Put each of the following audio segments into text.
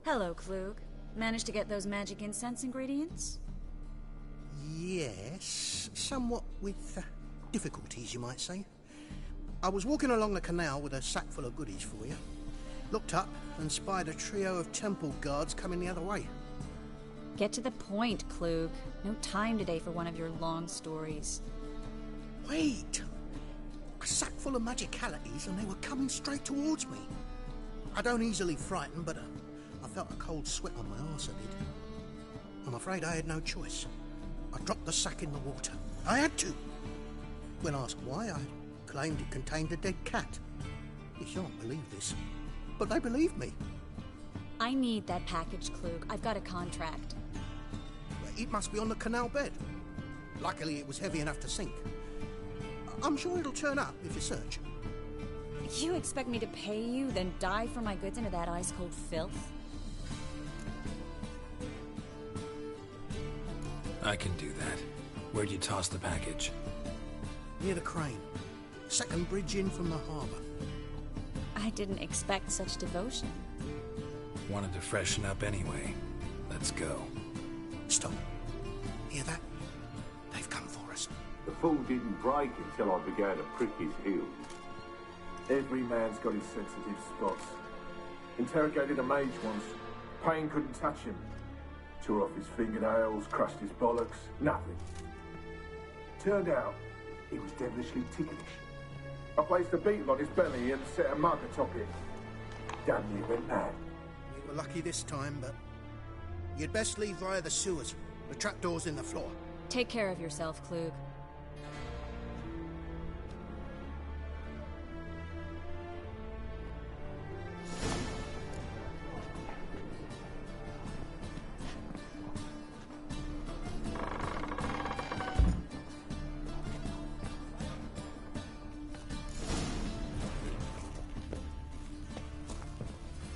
Hello, Klug. Managed to get those magic incense ingredients? Yes, somewhat with difficulties, you might say. I was walking along the canal with a sack full of goodies for you. Looked up and spied a trio of temple guards coming the other way. Get to the point, Klug. No time today for one of your long stories. Wait! A sack full of magicalities and they were coming straight towards me. I don't easily frighten, but I felt a cold sweat on my arse, I did. I'm afraid I had no choice. I dropped the sack in the water. I had to. When asked why, I claimed it contained a dead cat. You shan't believe this, but they believed me. I need that package, Klug. I've got a contract. It must be on the canal bed. Luckily, it was heavy enough to sink. I'm sure it'll turn up if you search. You expect me to pay you, then dive for my goods into that ice-cold filth? I can do that. Where'd you toss the package? Near the crane. Second bridge in from the harbour. I didn't expect such devotion. Wanted to freshen up anyway. Let's go. Stop. Hear that? They've come for us. The fall didn't break until I began to prick his heels. Every man's got his sensitive spots. Interrogated a mage once. Pain couldn't touch him. Tore off his fingernails, crushed his bollocks, nothing. Turned out, he was devilishly ticklish. I placed a beetle on his belly and set a mug atop it. Damn near went mad. We were lucky this time, but you'd best leave via the sewers. The trapdoor's in the floor. Take care of yourself, Klug.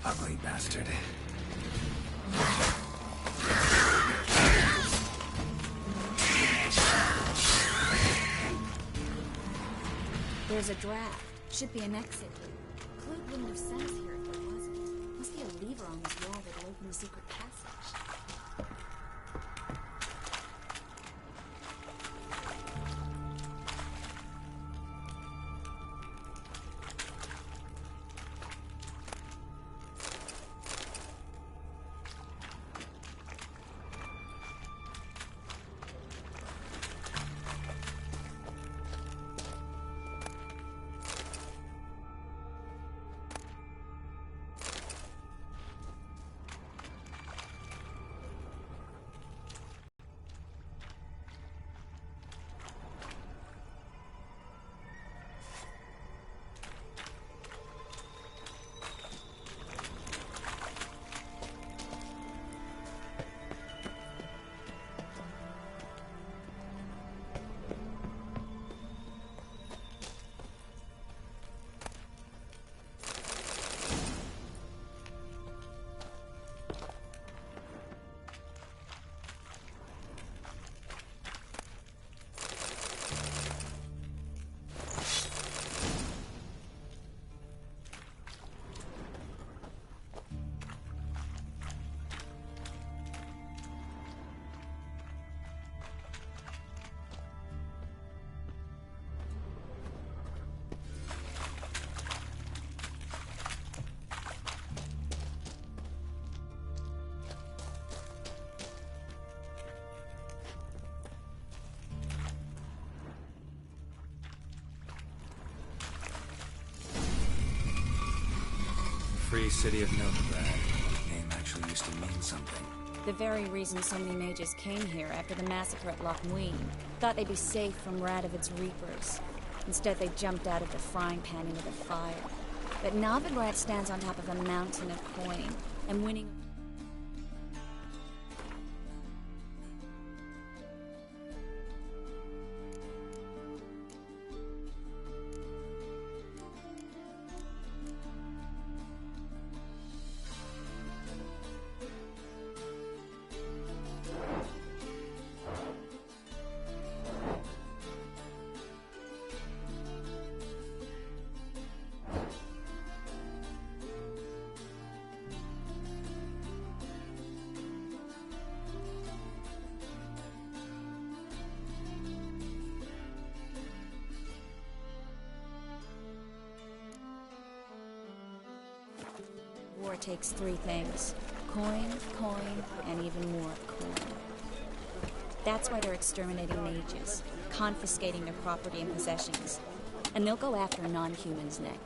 Ugly bastard. There's a draft. Should be an exit. Klug wouldn't have sent us here if there wasn't. Must be a lever on this wall that'll open the secret passage. Free City of Novigrad. Name actually used to mean something. The very reason so many mages came here after the massacre at Loch Muin. Thought they'd be safe from Radovid's reapers. Instead, they jumped out of the frying pan into the fire. But Novigrad stands on top of a mountain of coin, and winning... it takes three things. Coin, coin, and even more coin. That's why they're exterminating mages, confiscating their property and possessions. And they'll go after non-humans next.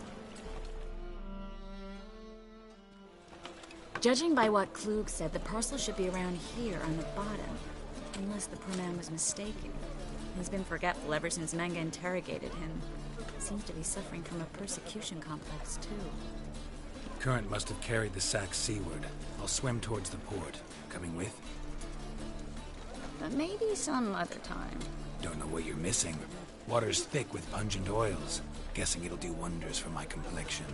Judging by what Klug said, the parcel should be around here on the bottom. Unless the poor man was mistaken. He's been forgetful ever since Manga interrogated him. Seems to be suffering from a persecution complex, too. Current must have carried the sack seaward. I'll swim towards the port. Coming with? But maybe some other time. Don't know what you're missing. Water's thick with pungent oils. Guessing it'll do wonders for my complexion.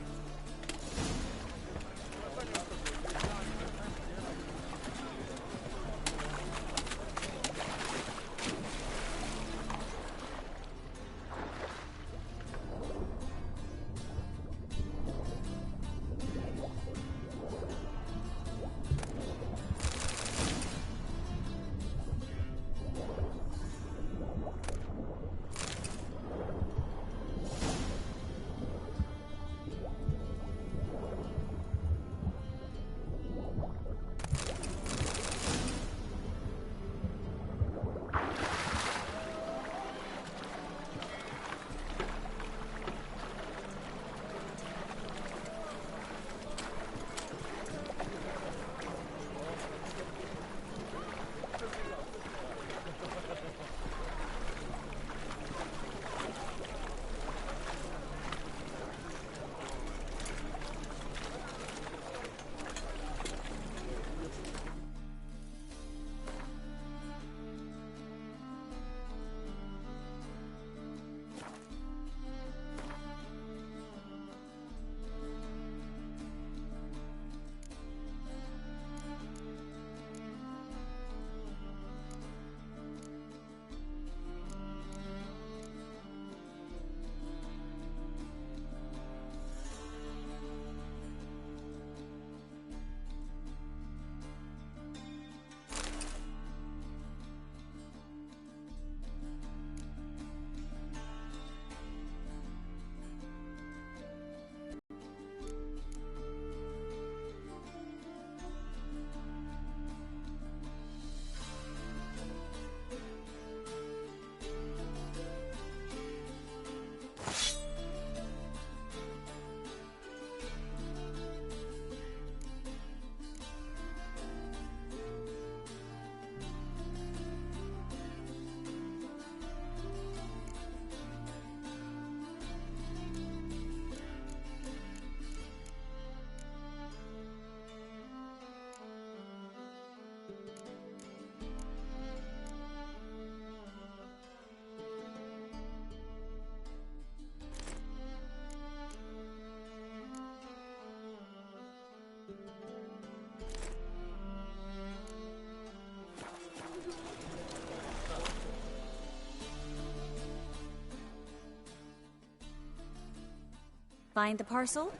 Find the parcel?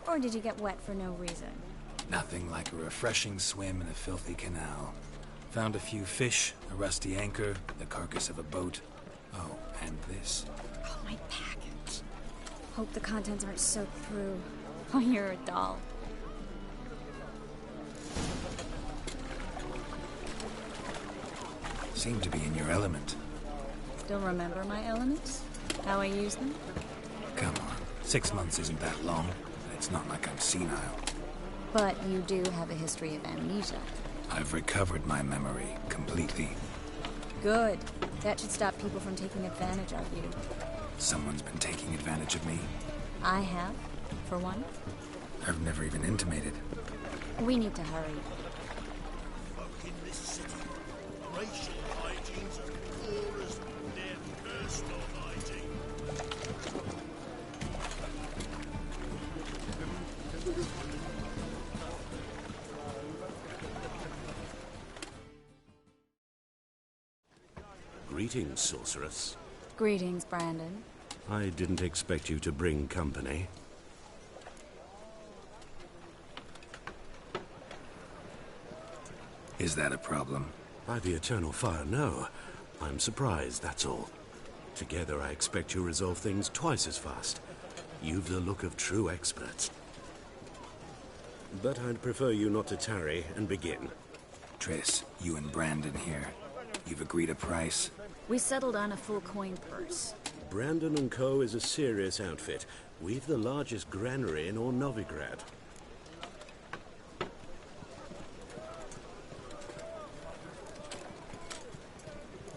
Or did you get wet for no reason? Nothing like a refreshing swim in a filthy canal. Found a few fish, a rusty anchor, the carcass of a boat. Oh, and this. Oh, my package. Hope the contents aren't soaked through. Oh, you're a doll. Seem to be in your element. Still remember my elements? How I use them? Come on. 6 months isn't that long. It's not like I'm senile. But you do have a history of amnesia. I've recovered my memory completely. Good. That should stop people from taking advantage of you. Someone's been taking advantage of me. I have, for one. I've never even intimated. We need to hurry. Folk in this city, racial hygiene's as poor as their personal hygiene. Greetings, sorceress. Greetings, Brandon. I didn't expect you to bring company. Is that a problem? By the eternal fire, no. I'm surprised, that's all. Together, I expect you resolve things twice as fast. You've the look of true experts. But I'd prefer you not to tarry and begin. Triss, you and Brandon here. You've agreed a price? We settled on a full coin purse. Brandon & Co. is a serious outfit. We've the largest granary in all Novigrad.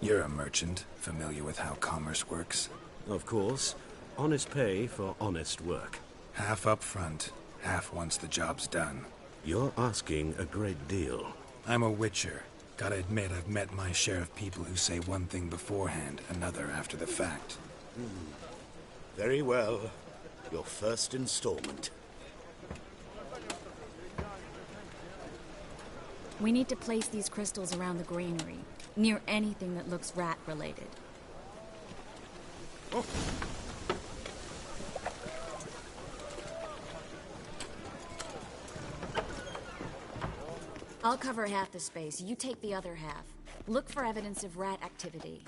You're a merchant, familiar with how commerce works? Of course. Honest pay for honest work. Half up front, half once the job's done. You're asking a great deal. I'm a witcher. Gotta admit, I've met my share of people who say one thing beforehand, another after the fact. Very well. Your first installment. We need to place these crystals around the granary, near anything that looks rat-related. Oh. I'll cover half the space, you take the other half. Look for evidence of rat activity.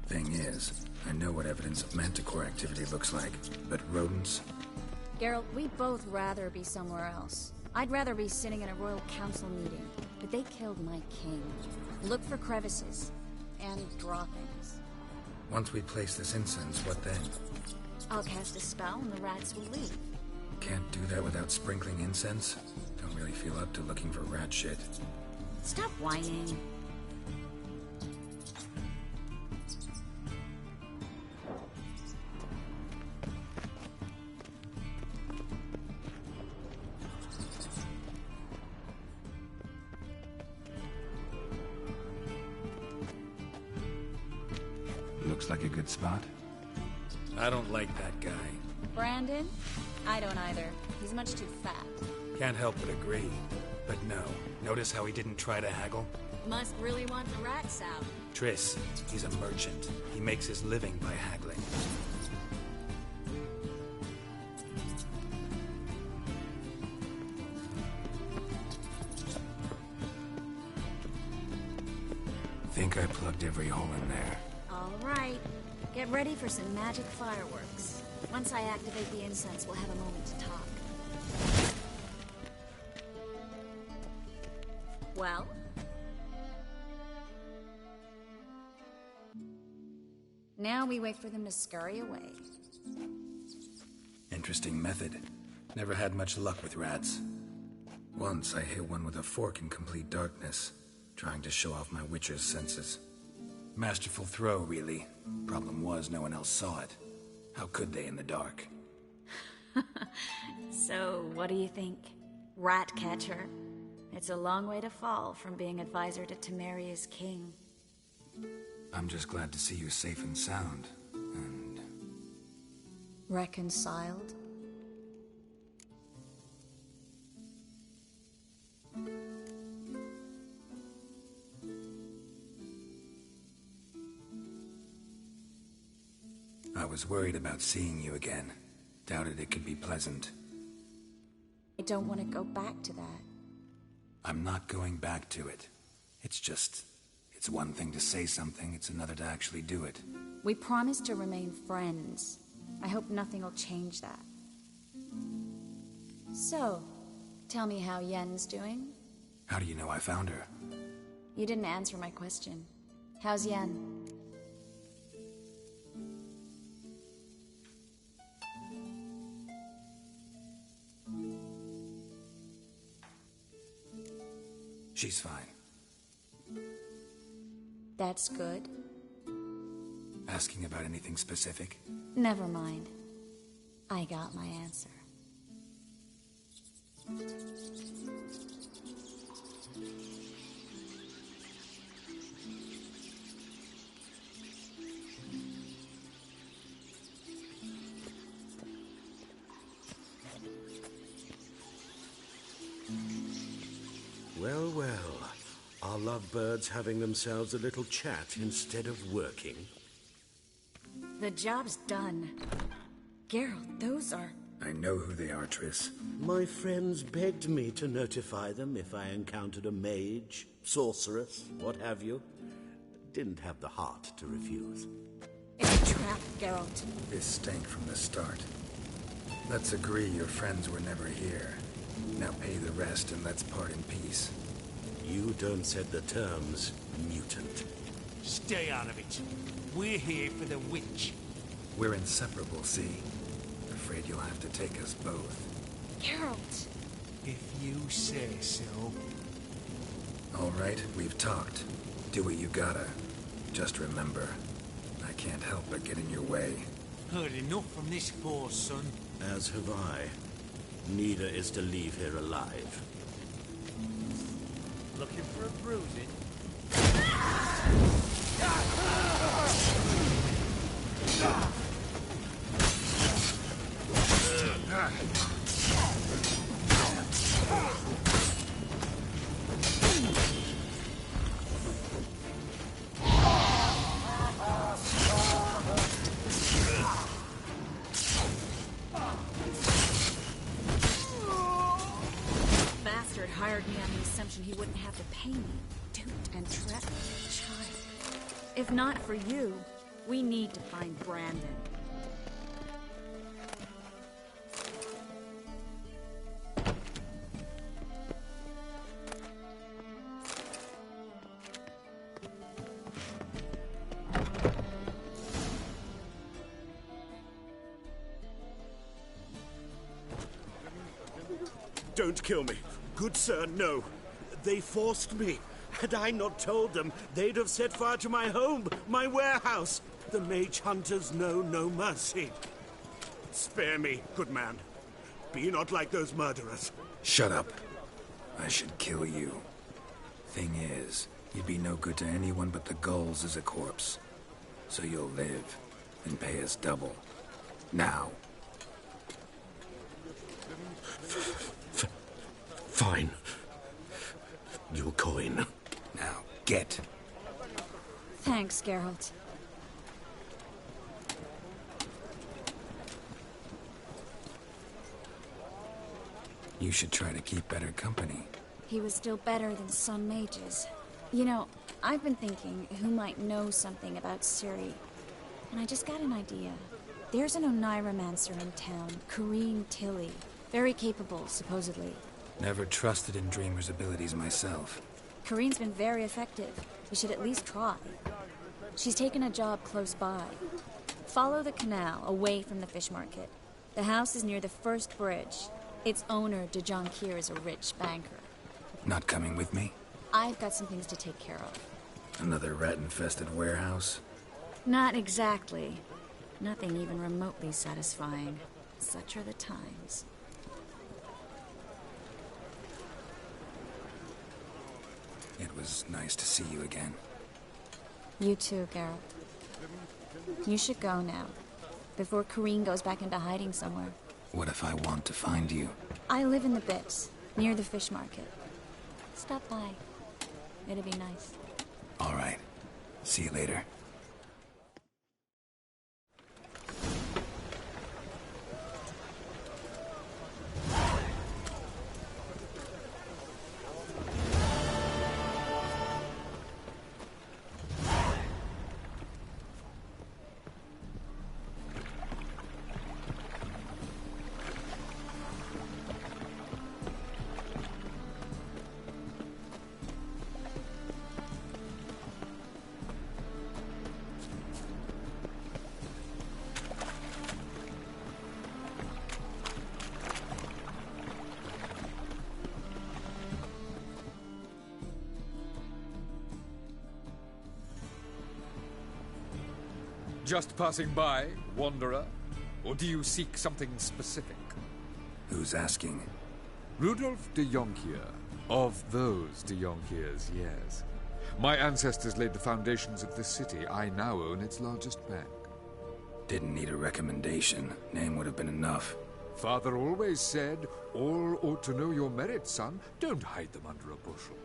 Thing is, I know what evidence of manticore activity looks like, but rodents? Geralt, we'd both rather be somewhere else. I'd rather be sitting in a royal council meeting, but they killed my king. Look for crevices and droppings. Once we place this incense, what then? I'll cast a spell and the rats will leave. Can't do that without sprinkling incense? Don't really feel up to looking for rat shit. Stop whining. Looks like a good spot. I don't like that guy. Brandon? I don't either. He's much too fat. Can't help but agree. But no, notice how he didn't try to haggle? Must really want the rats out. Triss, he's a merchant. He makes his living by haggling. Think I plugged every hole in there. All right. Get ready for some magic fireworks. Once I activate the incense, we'll have a moment to talk. Well? Now we wait for them to scurry away. Interesting method. Never had much luck with rats. Once I hit one with a fork in complete darkness, trying to show off my witcher's senses. Masterful throw, really. Problem was, no one else saw it. How could they in the dark? So, what do you think? Rat catcher? It's a long way to fall from being advisor to Temeria's king. I'm just glad to see you safe and sound, and... Reconciled? I was worried about seeing you again. Doubted it could be pleasant. I don't want to go back to that. I'm not going back to it. It's just... It's one thing to say something, it's another to actually do it. We promised to remain friends. I hope nothing will change that. So, tell me how Yen's doing? How do you know I found her? You didn't answer my question. How's Yen? She's fine. That's good. Asking about anything specific? Never mind. I got my answer. Well, well. Are lovebirds having themselves a little chat instead of working? The job's done. Geralt, those are... I know who they are, Triss. My friends begged me to notify them if I encountered a mage, sorceress, what have you. Didn't have the heart to refuse. It's a trap, Geralt. This stank from the start. Let's agree your friends were never here. Now pay the rest and let's part in peace. You don't set the terms, mutant. Stay out of it. We're here for the witch. We're inseparable, see? Afraid you'll have to take us both. Geralt! If you say so. All right, we've talked. Do what you gotta. Just remember, I can't help but get in your way. Heard enough from this force, son. As have I. Neither is to leave here alive. Looking for a bruising? Bastard hired me on the assumption he wouldn't have to pay me. Duped and trapped like a child. If not for you, we need to find Brandon. Don't kill me. Good sir, no. They forced me. Had I not told them, they'd have set fire to my home, my warehouse. The mage hunters know no mercy. Spare me, good man. Be not like those murderers. Shut up. I should kill you. Thing is, you'd be no good to anyone but the gulls as a corpse. So you'll live and pay us double. Now. Fine. Your coin. Now, get. Thanks, Geralt. You should try to keep better company. He was still better than some mages. You know, I've been thinking who might know something about Ciri. And I just got an idea. There's an Oneiromancer in town, Corrine Tilly. Very capable, supposedly. Never trusted in Dreamer's abilities myself. Corrine's been very effective. We should at least try. She's taken a job close by. Follow the canal, away from the fish market. The house is near the first bridge. Its owner, de Jonquier, is a rich banker. Not coming with me? I've got some things to take care of. Another rat-infested warehouse? Not exactly. Nothing even remotely satisfying. Such are the times. It was nice to see you again. You too, Geralt. You should go now, before Corrine goes back into hiding somewhere. What if I want to find you? I live in the Bits, near the fish market. Stop by. It'll be nice. All right. See you later. Just passing by, wanderer? Or do you seek something specific? Who's asking? Rudolf de Jonquier. Of those de Jonquiers, yes. My ancestors laid the foundations of this city. I now own its largest bank. Didn't need a recommendation. Name would have been enough. Father always said, all ought to know your merits, son. Don't hide them under a bushel.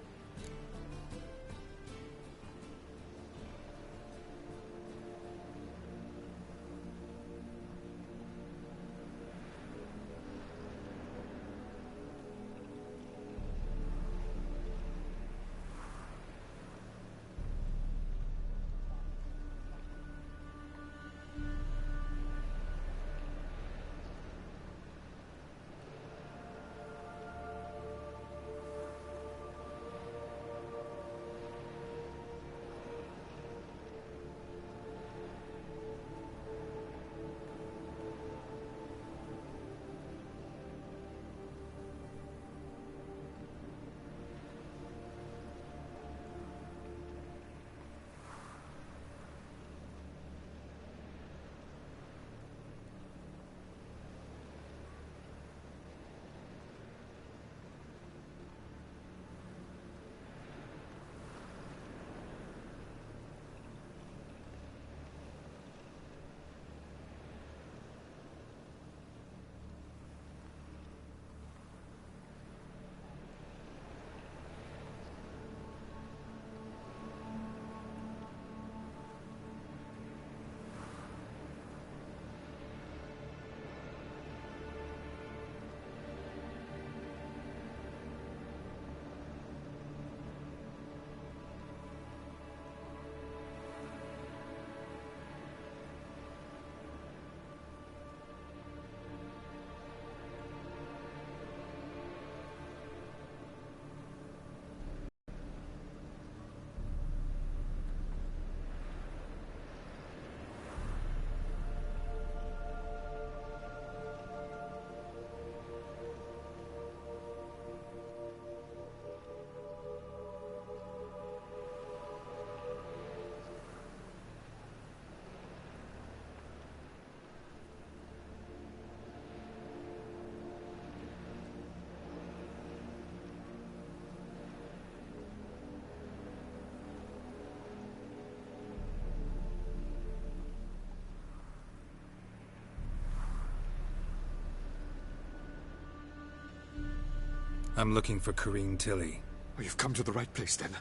I'm looking for Corrine Tilly. Oh, you've come to the right place, then.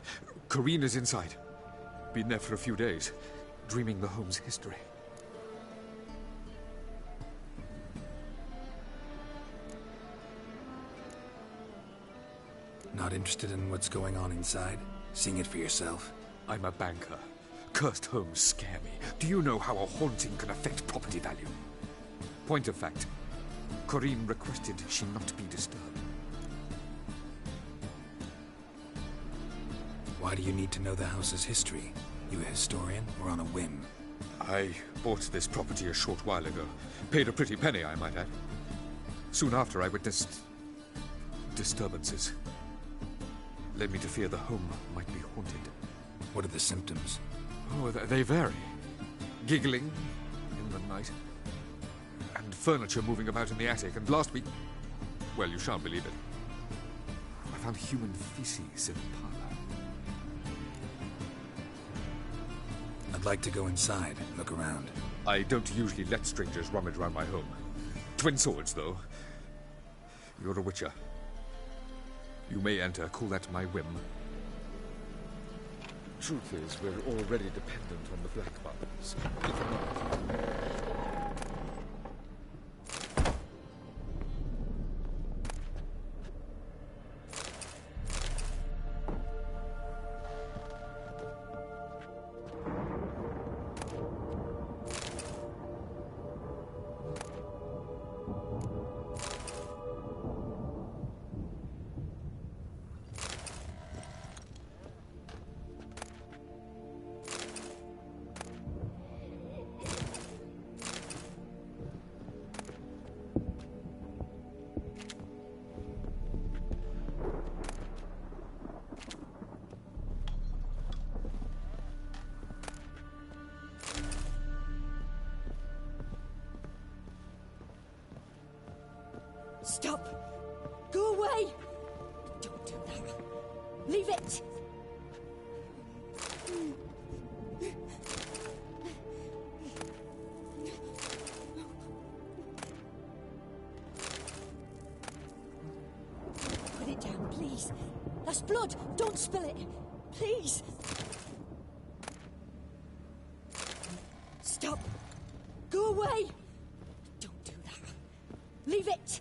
Corrine is inside. Been there for a few days, dreaming the home's history. Not interested in what's going on inside? Seeing it for yourself? I'm a banker. Cursed homes scare me. Do you know how a haunting can affect property value? Point of fact, Corrine requested she not be disturbed. Why do you need to know the house's history? You a historian or on a whim? I bought this property a short while ago. Paid a pretty penny, I might add. Soon after, I witnessed disturbances. Led me to fear the home might be haunted. What are the symptoms? Oh, they vary. Giggling in the night. And furniture moving about in the attic. And last week... well, you shan't believe it. I found human feces in the parlor. I'd like to go inside, look around. I don't usually let strangers rummage around my home. Twin swords, though. You're a witcher. You may enter, call that my whim. Truth is, we're already dependent on the black markets. If not... Stop! Go away! Don't do that. Leave it! Put it down, please. That's blood! Don't spill it! Please! Stop! Go away! Don't do that. Leave it!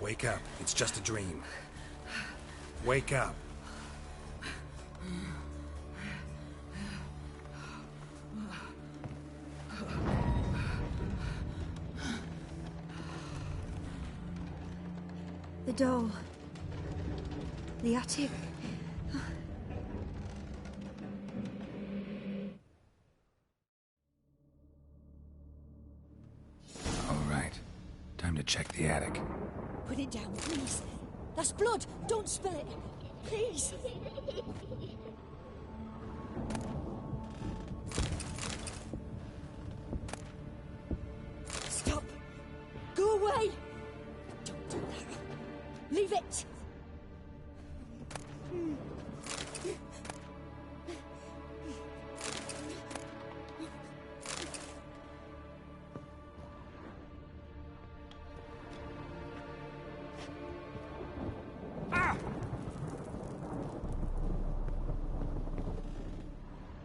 Wake up. It's just a dream. Wake up. The doll. The attic. All right. Time to check the attic. Put it down, please. That's blood! Don't spill it! Please! Stop! Go away! Don't do that. Leave it!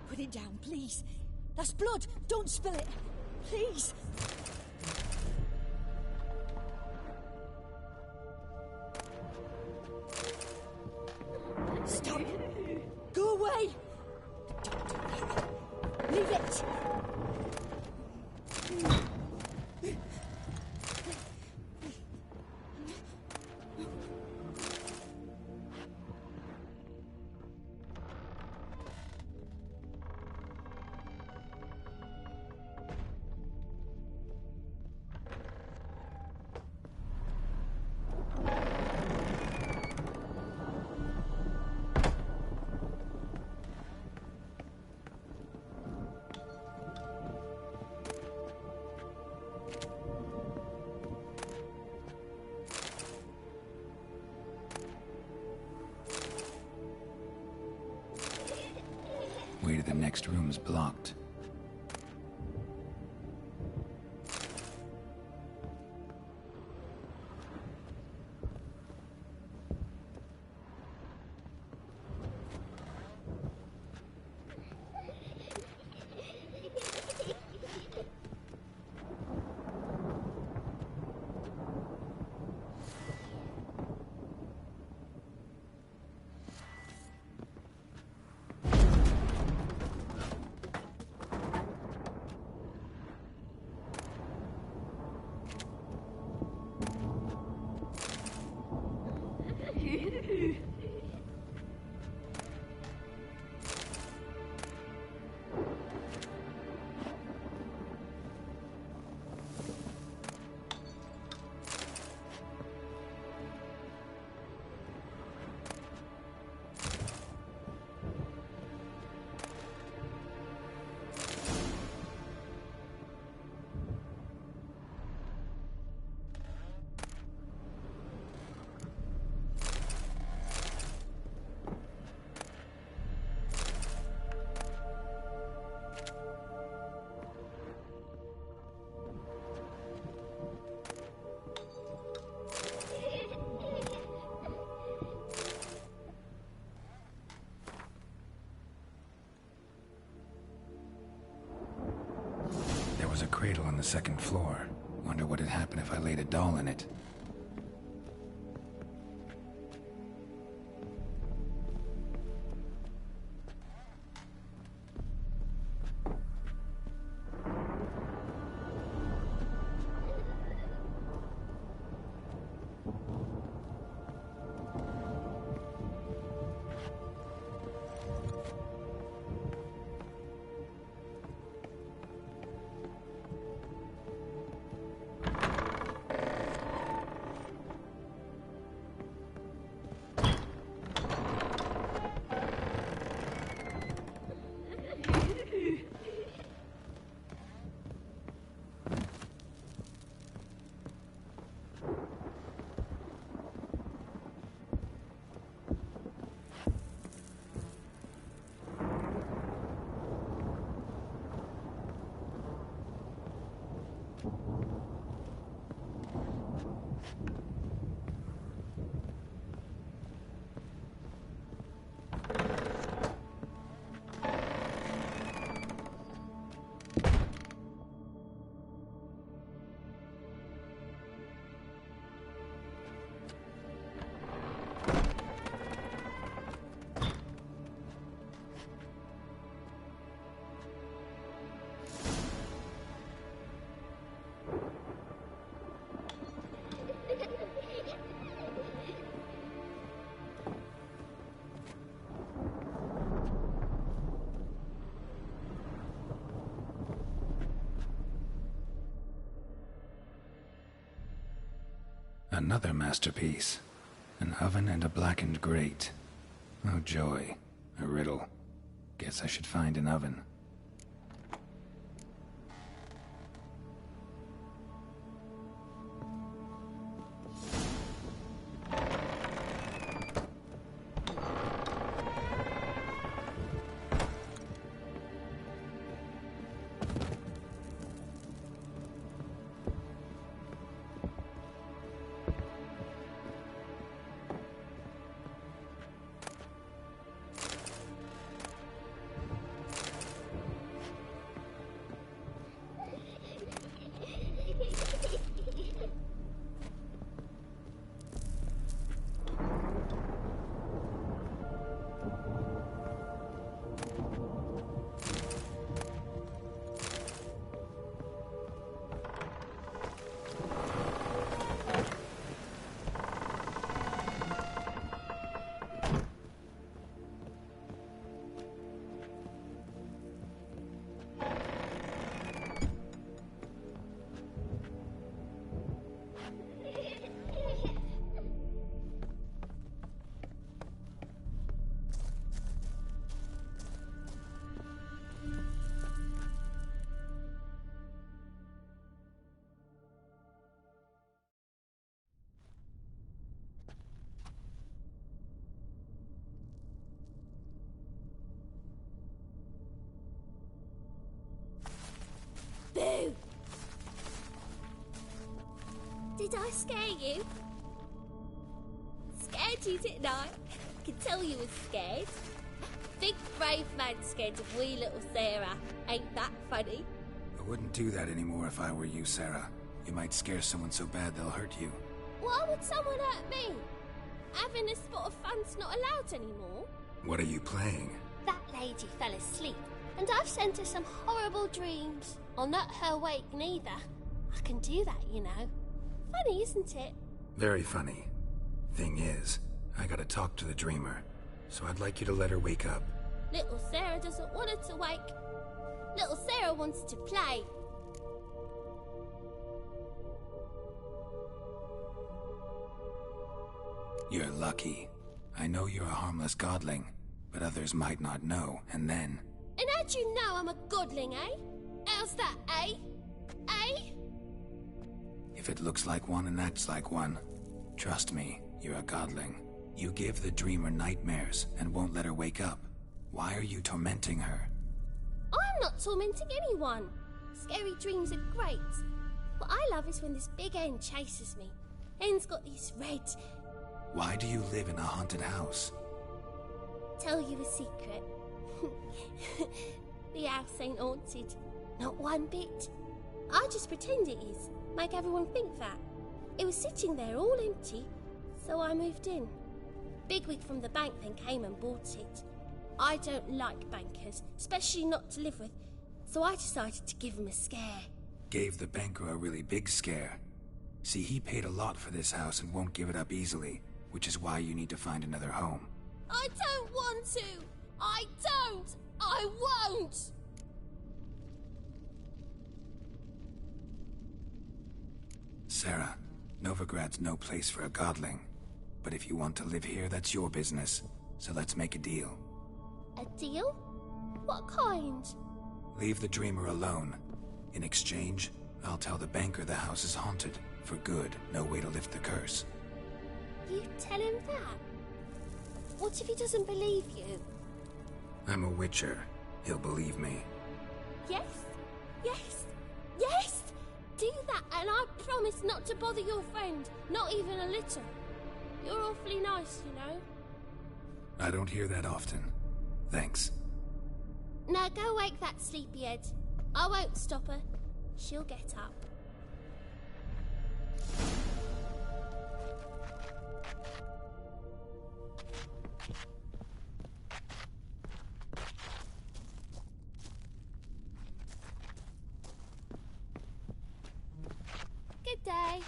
Put it down, please. That's blood. Don't spill it. Please. Stop. Go away. Don't do that. Leave it. the next room's blocked. There was a cradle on the second floor. Wonder what had happened if I laid a doll in it. Another masterpiece. An oven and a blackened grate. Oh joy. A riddle. Guess I should find an oven. Boo! Did I scare you? Scared you, didn't I? I can tell you was scared. Big brave man scared of wee little Sarah. Ain't that funny? I wouldn't do that anymore if I were you, Sarah. You might scare someone so bad they'll hurt you. Why would someone hurt me? Having a spot of fun's not allowed anymore. What are you playing? That lady fell asleep, and I've sent her some horrible dreams. I'll not her wake neither. I can do that, you know. Funny, isn't it? Very funny. Thing is, I gotta talk to the dreamer, so I'd like you to let her wake up. Little Sarah doesn't want her to wake. Little Sarah wants to play. You're lucky. I know you're a harmless godling, but others might not know, and then... And how'd you know I'm a godling, eh? How's that, eh? Eh? If it looks like one and acts like one, trust me, you're a godling. You give the dreamer nightmares and won't let her wake up. Why are you tormenting her? I'm not tormenting anyone. Scary dreams are great. What I love is when this big hen chases me. Hen's got these red... Why do you live in a haunted house? Tell you a secret. The house ain't haunted. Not one bit. I just pretend it is. Make everyone think that. It was sitting there all empty, so I moved in. Bigwig from the bank then came and bought it. I don't like bankers, especially not to live with, so I decided to give him a scare. Gave the banker a really big scare. See, he paid a lot for this house and won't give it up easily, which is why you need to find another home. I don't want to! I don't! I won't! Sarah, Novigrad's no place for a godling. But if you want to live here, that's your business. So let's make a deal. A deal? What kind? Leave the dreamer alone. In exchange, I'll tell the banker the house is haunted. For good, no way to lift the curse. You tell him that? What if he doesn't believe you? I'm a witcher. He'll believe me. Yes, yes, yes! Do that and I promise not to bother your friend, not even a little. You're awfully nice, you know. I don't hear that often. Thanks. Now go wake that sleepyhead. I won't stop her. She'll get up. Good day.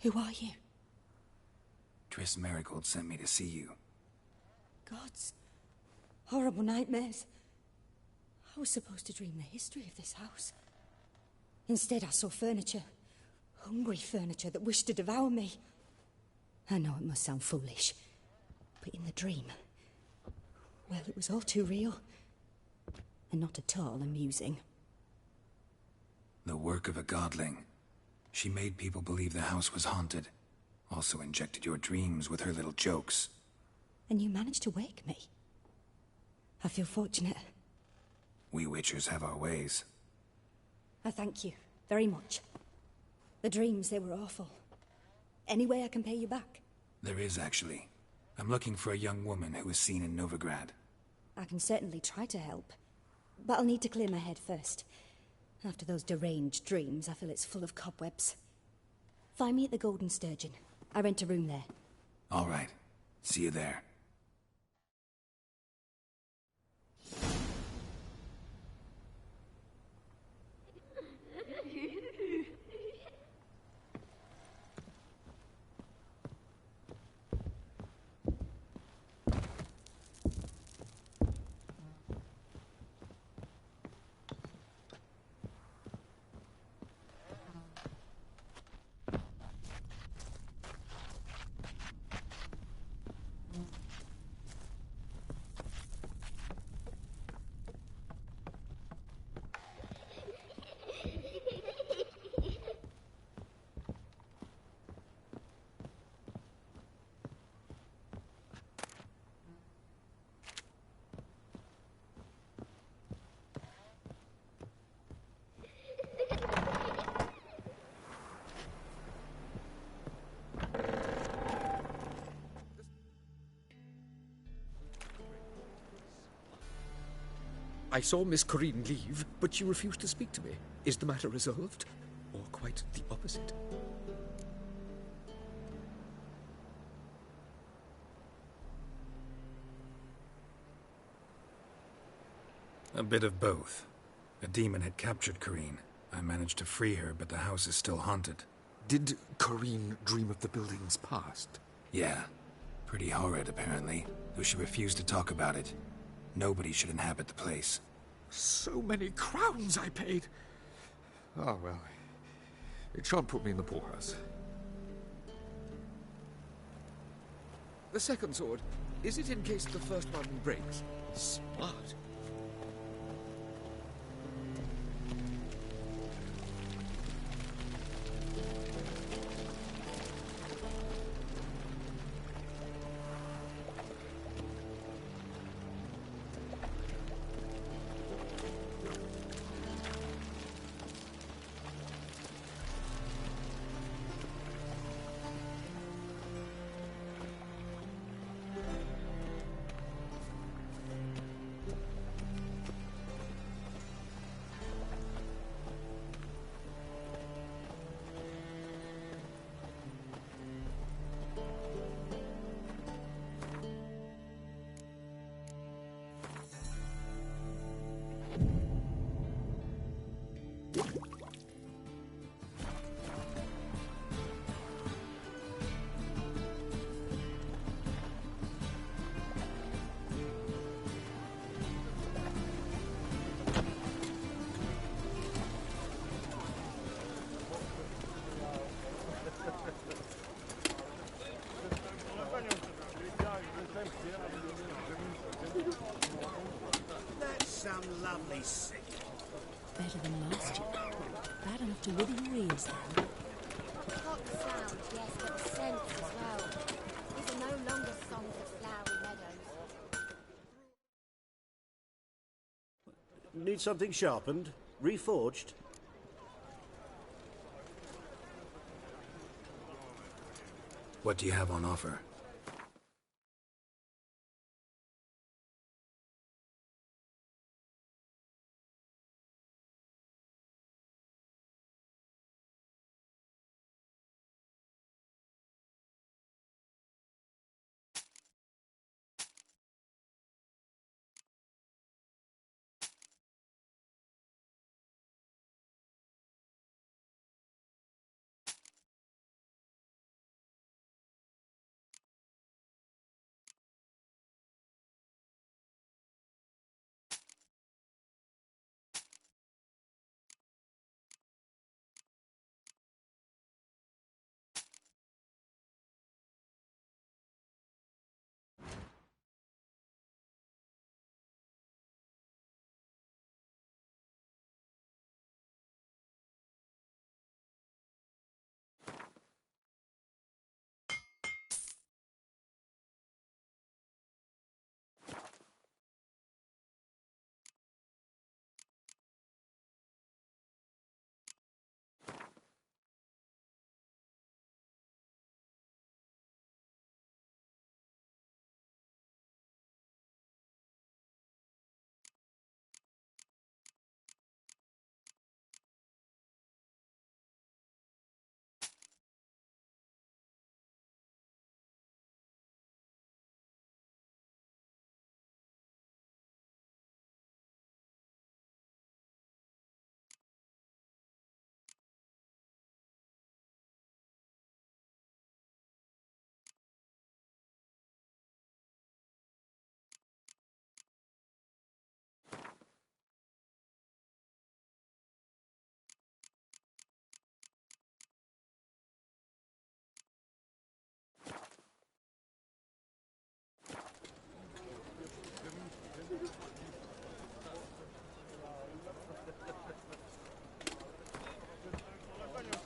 Who are you? Triss Marigold sent me to see you. Gods. Horrible nightmares. I was supposed to dream the history of this house. Instead, I saw furniture. Hungry furniture that wished to devour me. I know it must sound foolish, but in the dream, well, it was all too real. And not at all amusing. The work of a godling. She made people believe the house was haunted. Also injected your dreams with her little jokes. And you managed to wake me. I feel fortunate. We witchers have our ways. I thank you very much. The dreams, they were awful. Any way I can pay you back? There is, actually. I'm looking for a young woman who was seen in Novigrad. I can certainly try to help. But I'll need to clear my head first. After those deranged dreams, I feel it's full of cobwebs. Find me at the Golden Sturgeon. I rent a room there. All right. See you there. I saw Miss Corinne leave, but she refused to speak to me. Is the matter resolved? Or quite the opposite? A bit of both. A demon had captured Corinne. I managed to free her, but the house is still haunted. Did Corinne dream of the building's past? Yeah. Pretty horrid, apparently, though she refused to talk about it. Nobody should inhabit the place. So many crowns I paid! Oh, well. It shan't put me in the poorhouse. The second sword, is it in case the first one breaks? Smart. That's some lovely singing. Better than last year. Bad enough to wither your ears, though. Hot sound, yes, but scent as well. These are no longer songs of flowery meadows. Need something sharpened? Reforged? What do you have on offer?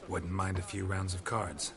Wouldn't mind a few rounds of cards.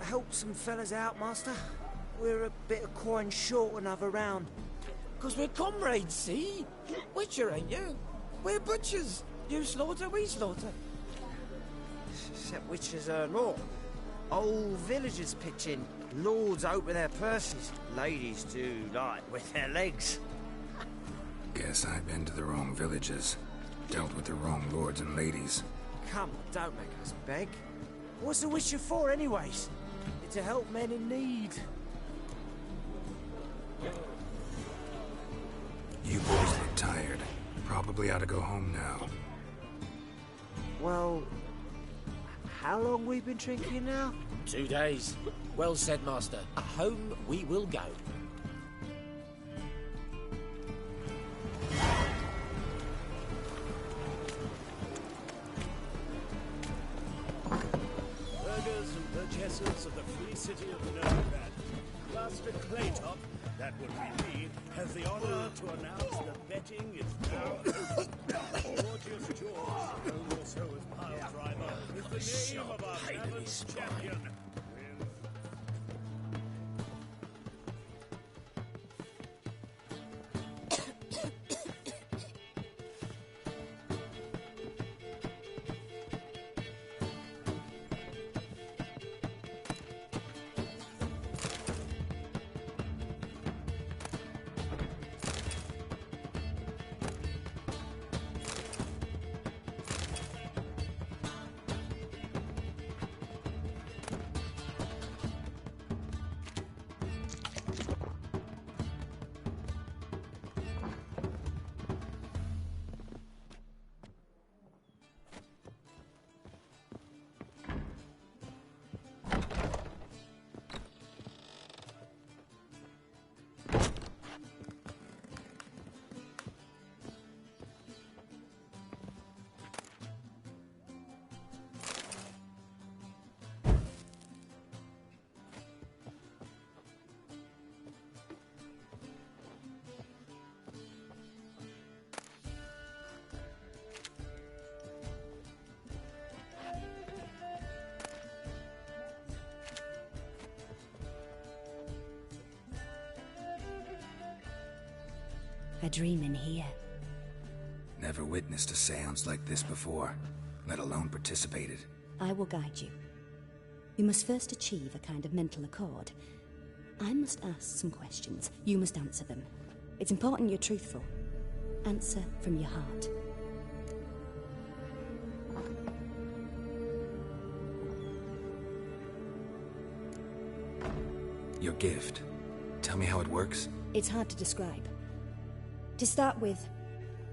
help some fellas out, Master? We're a bit of coin short another round. 'Cause we're comrades, see? Witcher, ain't you? We're butchers. You slaughter, we slaughter. Except witches are law. Old villagers pitch in. Lords open their purses. Ladies do like with their legs. Guess I've been to the wrong villages. Dealt with the wrong lords and ladies. Come on, don't make us beg. What's a witcher for, anyways? It's to help men in need. You boys look tired. Probably ought to go home now. Well, how long we been drinking now? 2 days. Well said, Master. Home we will go. Burghers and burgesses of the free city of Novigrad, Master Claytop, that would be me, has the honor to announce that betting is now open. Gorgeous George, known also as Pile Driver, is the name of our famous champion. A dream in here. Never witnessed a seance like this before, let alone participated. I will guide you. You must first achieve a kind of mental accord. I must ask some questions. You must answer them. It's important you're truthful. Answer from your heart. Your gift. Tell me how it works. It's hard to describe. To start with,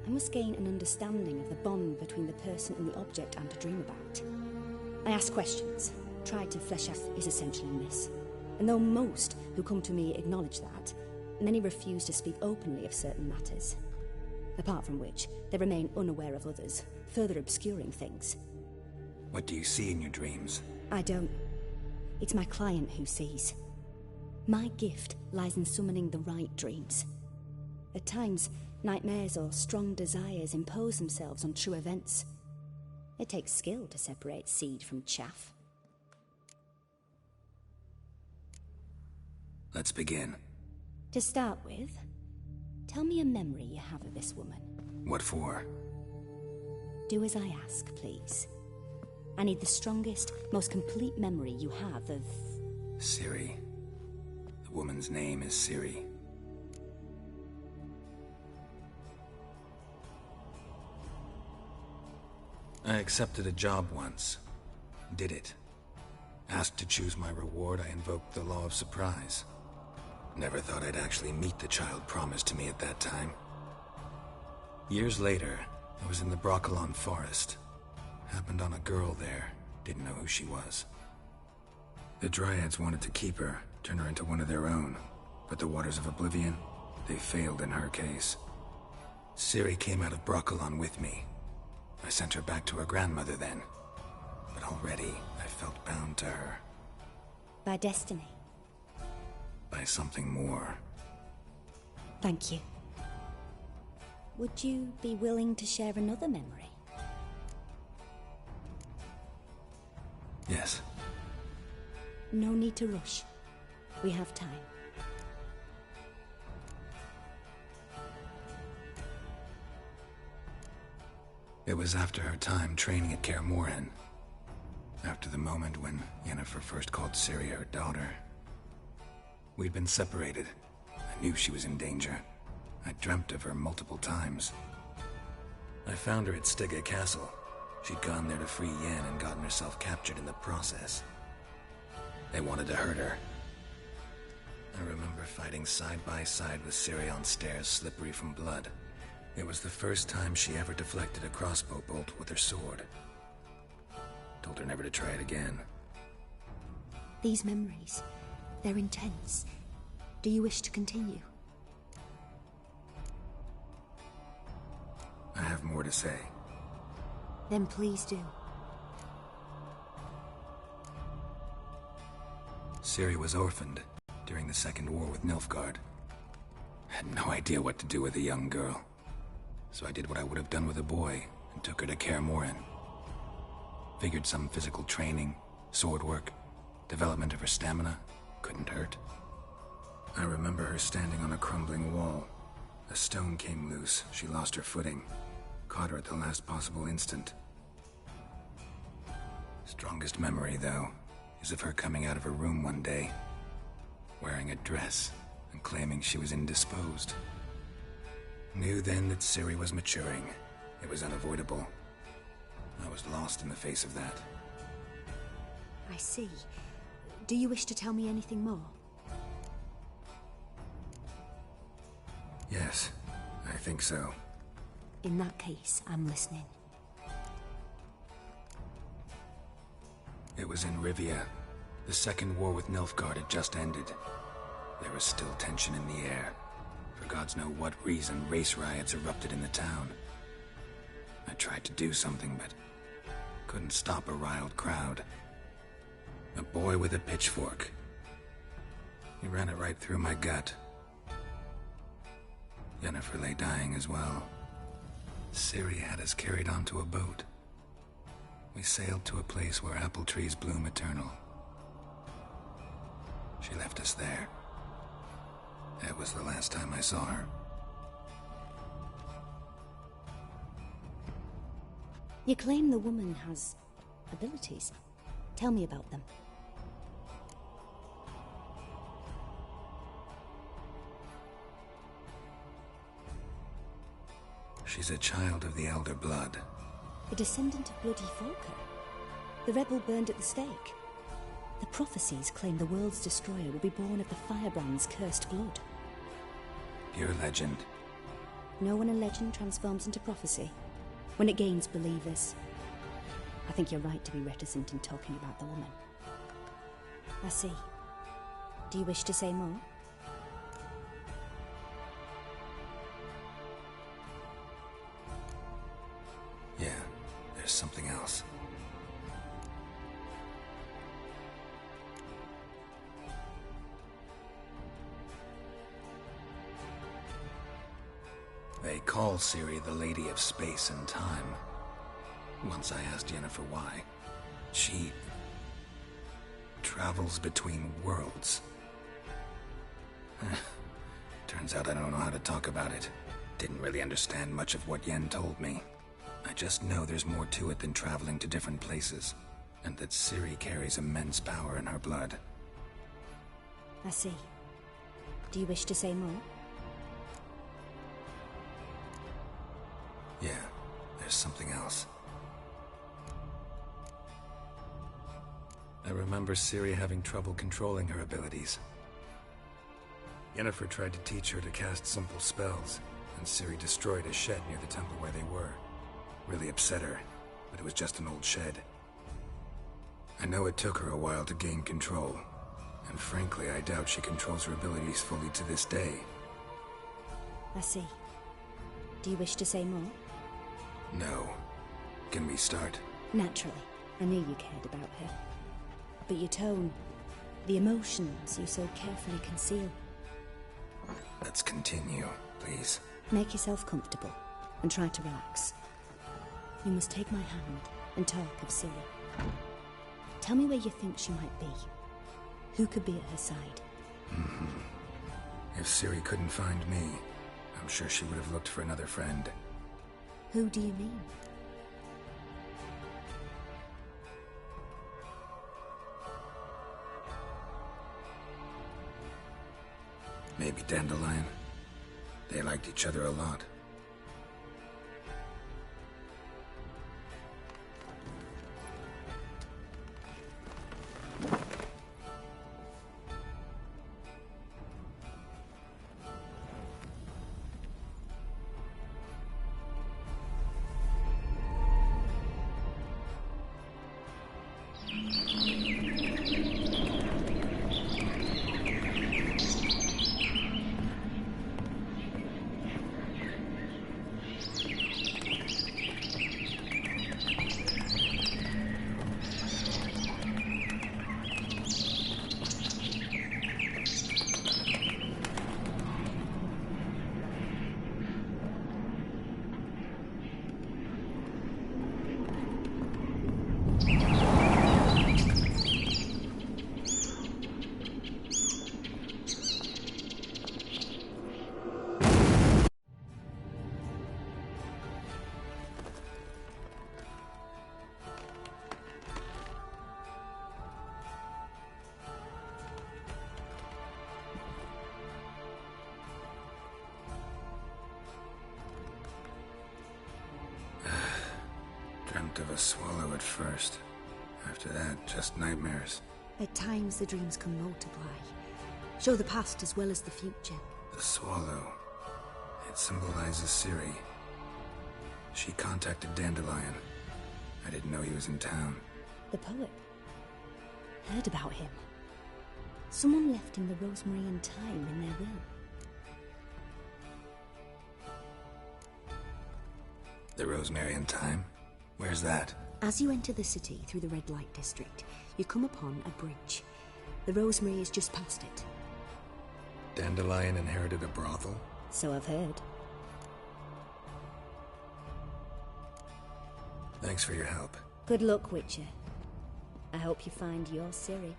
I must gain an understanding of the bond between the person and the object I'm to dream about. I ask questions, try to flesh out is essentially this. And though most who come to me acknowledge that, many refuse to speak openly of certain matters. Apart from which, they remain unaware of others, further obscuring things. What do you see in your dreams? I don't. It's my client who sees. My gift lies in summoning the right dreams. At times, nightmares or strong desires impose themselves on true events. It takes skill to separate seed from chaff. Let's begin. To start with, tell me a memory you have of this woman. What for? Do as I ask, please. I need the strongest, most complete memory you have of... Ciri. The woman's name is Ciri. I accepted a job once. Did it. Asked to choose my reward, I invoked the law of surprise. Never thought I'd actually meet the child promised to me at that time. Years later, I was in the Broccolon forest. Happened on a girl there. Didn't know who she was. The Dryads wanted to keep her, turn her into one of their own. But the Waters of Oblivion, they failed in her case. Ciri came out of Broccolon with me. I sent her back to her grandmother then. But already, I felt bound to her. By destiny. By something more. Thank you. Would you be willing to share another memory? Yes. No need to rush. We have time. It was after her time training at Kaer Morhen. After the moment when Yennefer first called Ciri her daughter. We'd been separated. I knew she was in danger. I dreamt of her multiple times. I found her at Stygga Castle. She'd gone there to free Yen and gotten herself captured in the process. They wanted to hurt her. I remember fighting side by side with Ciri on stairs slippery from blood. It was the first time she ever deflected a crossbow bolt with her sword. Told her never to try it again. These memories, they're intense. Do you wish to continue? I have more to say. Then please do. Ciri was orphaned during the Second War with Nilfgaard. Had no idea what to do with a young girl. So I did what I would have done with a boy and took her to Kaer Morhen. Figured some physical training, sword work, development of her stamina couldn't hurt. I remember her standing on a crumbling wall. A stone came loose, she lost her footing. Caught her at the last possible instant. Strongest memory, though, is of her coming out of her room one day, wearing a dress and claiming she was indisposed. Knew then that Ciri was maturing. It was unavoidable. I was lost in the face of that. I see. Do you wish to tell me anything more? Yes, I think so. In that case, I'm listening. It was in Rivia. The Second War with Nilfgaard had just ended. There was still tension in the air. For gods know what reason, race riots erupted in the town. I tried to do something, but couldn't stop a riled crowd. A boy with a pitchfork. He ran it right through my gut. Yennefer lay dying as well. Ciri had us carried onto a boat. We sailed to a place where apple trees bloom eternal. She left us there. That was the last time I saw her. You claim the woman has abilities. Tell me about them. She's a child of the Elder Blood. A descendant of bloody Volker. The rebel burned at the stake. The prophecies claim the world's destroyer will be born of the firebrand's cursed blood. Pure legend. Know when a legend transforms into prophecy? When it gains believers. I think you're right to be reticent in talking about the woman. I see. Do you wish to say more? Yeah, there's something else. They call Ciri the Lady of Space and Time. Once I asked Yennefer why. She travels between worlds. Turns out I don't know how to talk about it. Didn't really understand much of what Yen told me. I just know there's more to it than traveling to different places, and that Ciri carries immense power in her blood. I see. Do you wish to say more? Yeah, there's something else. I remember Ciri having trouble controlling her abilities. Yennefer tried to teach her to cast simple spells, and Ciri destroyed a shed near the temple where they were. Really upset her, but it was just an old shed. I know it took her a while to gain control, and frankly, I doubt she controls her abilities fully to this day. I see. Do you wish to say more? No. Can we start? Naturally. I knew you cared about her. But your tone, the emotions you so carefully conceal. Let's continue, please. Make yourself comfortable and try to relax. You must take my hand and talk of Ciri. Tell me where you think she might be. Who could be at her side? If Ciri couldn't find me, I'm sure she would have looked for another friend. Who do you mean? Maybe Dandelion. They liked each other a lot. Dreamt of a swallow at first. After that, just nightmares. At times, the dreams can multiply. Show the past as well as the future. The swallow. It symbolizes Ciri. She contacted Dandelion. I didn't know he was in town. The poet. Heard about him. Someone left him the rosemary and thyme in their will. The rosemary and thyme? Where's that? As you enter the city through the red light district, you come upon a bridge. The rosemary is just past it. Dandelion inherited a brothel? So I've heard. Thanks for your help. Good luck, Witcher. I hope you find your Ciri.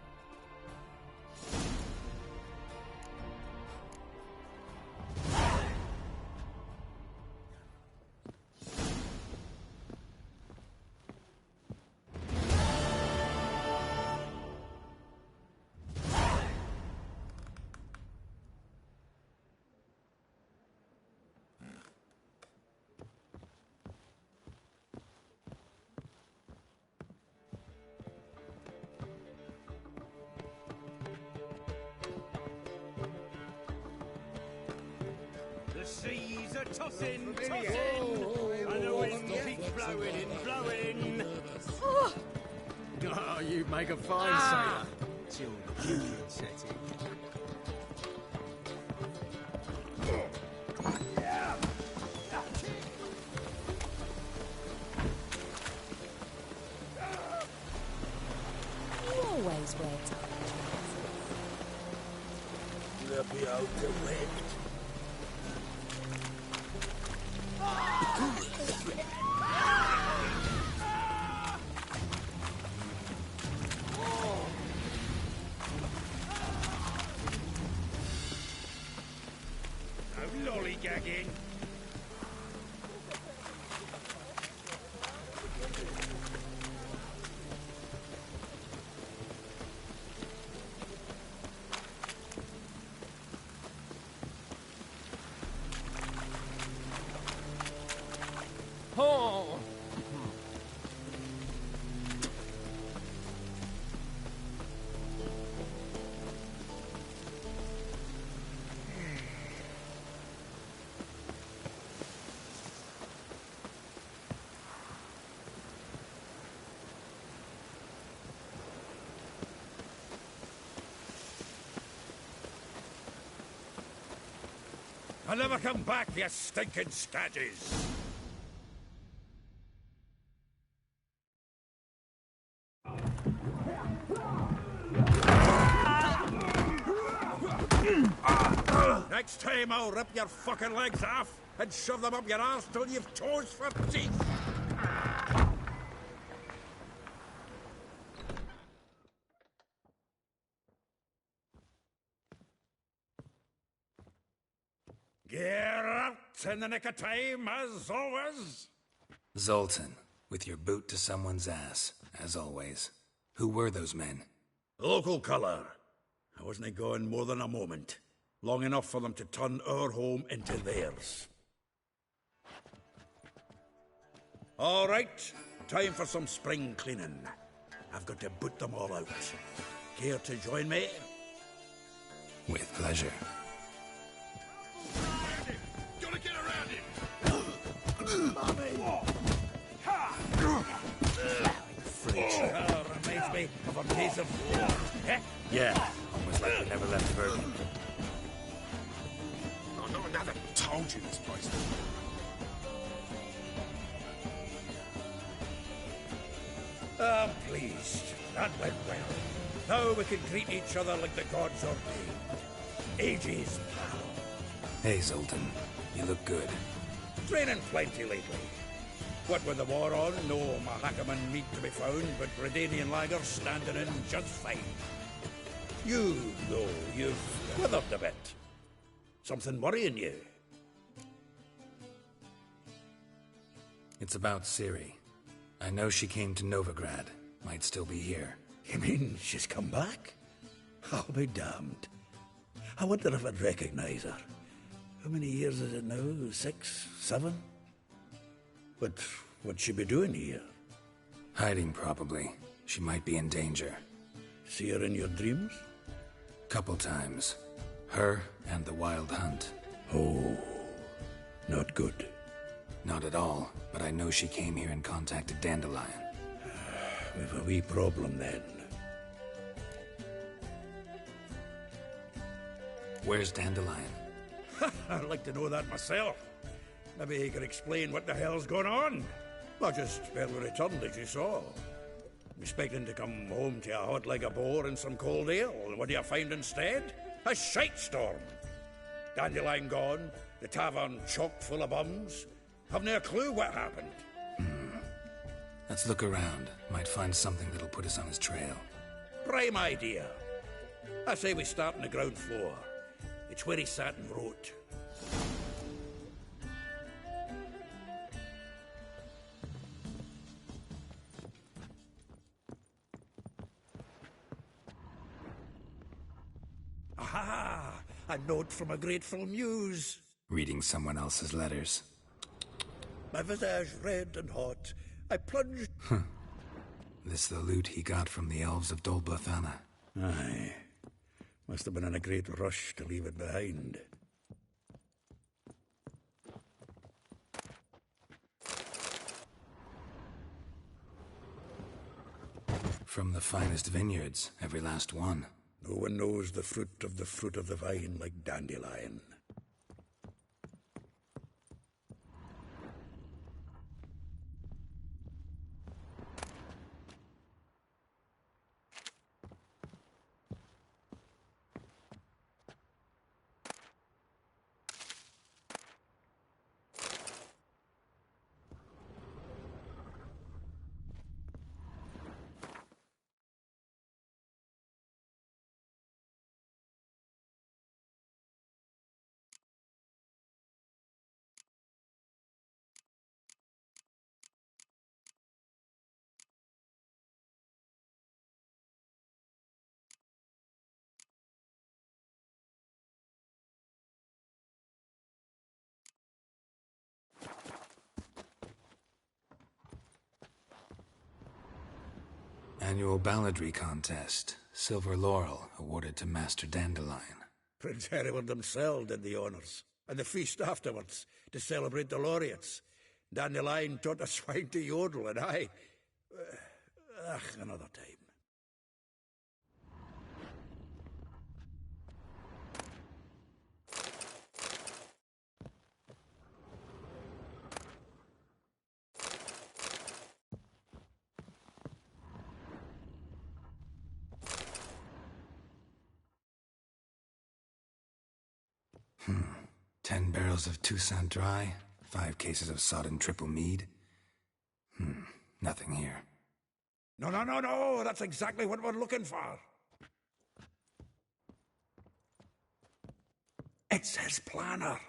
The seas are tossing, tossing. And the wind keeps blowing and blowing. Oh, you make a fine sailor. Till the union set in. Always wait. Let me out the wind. No lollygagging. Oh! I'll never come back, you stinking scadges! Next time I'll rip your fucking legs off and shove them up your arse till you've toes for teeth! Just in the nick of time, as always. Zoltan, with your boot to someone's ass, as always. Who were those men? Local colour. I wasn't gone more than a moment. Long enough for them to turn our home into theirs. All right, time for some spring cleaning. I've got to boot them all out. Care to join me? With pleasure. Gotta get around him! Reminds me of a piece of... Yeah, almost like we never left Bergen. Oh, no one ever told you this place. I'm pleased. That went well. Now we can greet each other like the gods ordained. Ages, pal. Hey, Zoltan. You look good. Training plenty lately. What with the war on, no Mahakaman meat to be found, but Redanian lagers standing in just fine. You, though, you've withered a bit. Something worrying you? It's about Ciri. I know she came to Novigrad. Might still be here. You mean she's come back? I'll be damned. I wonder if I'd recognize her. How many years is it now? 6, 7? But what'd she be doing here? Hiding, probably. She might be in danger. See her in your dreams? Couple times. Her and the Wild Hunt. Oh, not good. Not at all, but I know she came here and contacted Dandelion. We've a wee problem then. Where's Dandelion? I'd like to know that myself. Maybe he could explain what the hell's going on. I just barely returned, as you saw. Expecting to come home to a hot leg of boar and some cold ale. What do you find instead? A shitestorm. Dandelion gone, the tavern chock full of bums. Haven't a clue what happened. Let's look around. Might find something that'll put us on his trail. Prime idea. I say we start on the ground floor. It's where he sat and wrote. Aha! A note from a grateful muse. Reading someone else's letters. My visage red and hot, I plunged... This the loot he got from the elves of Dol Blathanna. Aye. Must have been in a great rush to leave it behind. From the finest vineyards, every last one. No one knows the fruit of the vine like Dandelion. Annual balladry contest. Silver laurel awarded to Master Dandelion. Prince Hereward himself did the honours. And the feast afterwards, to celebrate the laureates. Dandelion taught the swine to yodel, and I... another time. Hmm. 10 barrels of Toussaint Dry, 5 cases of sodden triple mead. Nothing here. No, that's exactly what we're looking for. It's his planner.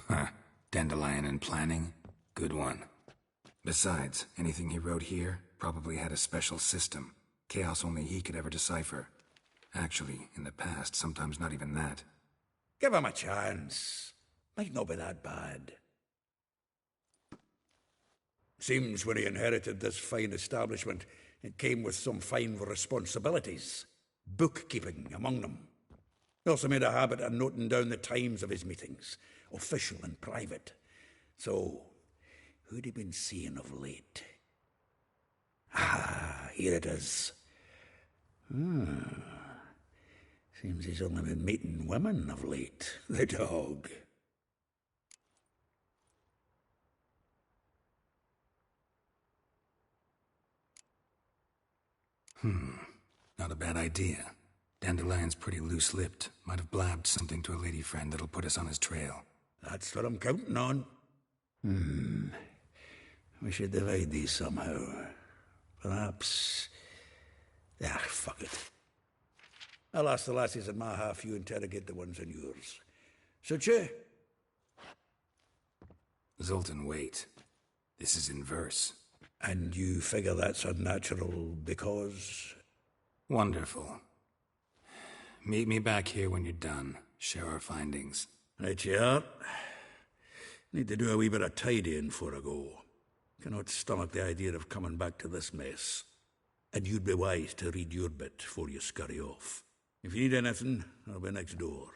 Huh. Dandelion and planning? Good one. Besides, anything he wrote here probably had a special system. Chaos only he could ever decipher. Actually, in the past, sometimes not even that. Give him a chance. Might not be that bad. Seems when he inherited this fine establishment, it came with some fine responsibilities. Bookkeeping among them. He also made a habit of noting down the times of his meetings, official and private. So, who'd he been seeing of late? Ah, here it is. Seems he's only been meeting women of late, the dog. Not a bad idea. Dandelion's pretty loose-lipped. Might have blabbed something to a lady friend that'll put us on his trail. That's what I'm counting on. We should divide these somehow. Perhaps... fuck it. I'll ask the lassies in my half, you interrogate the ones in yours. Suit you? Zoltan, wait. This is in verse. And you figure that's unnatural because... Wonderful. Meet me back here when you're done. Share our findings. Right you are. Need to do a wee bit of tidying before I go. Cannot stomach the idea of coming back to this mess. And you'd be wise to read your bit before you scurry off. If you need anything, I'll be next door.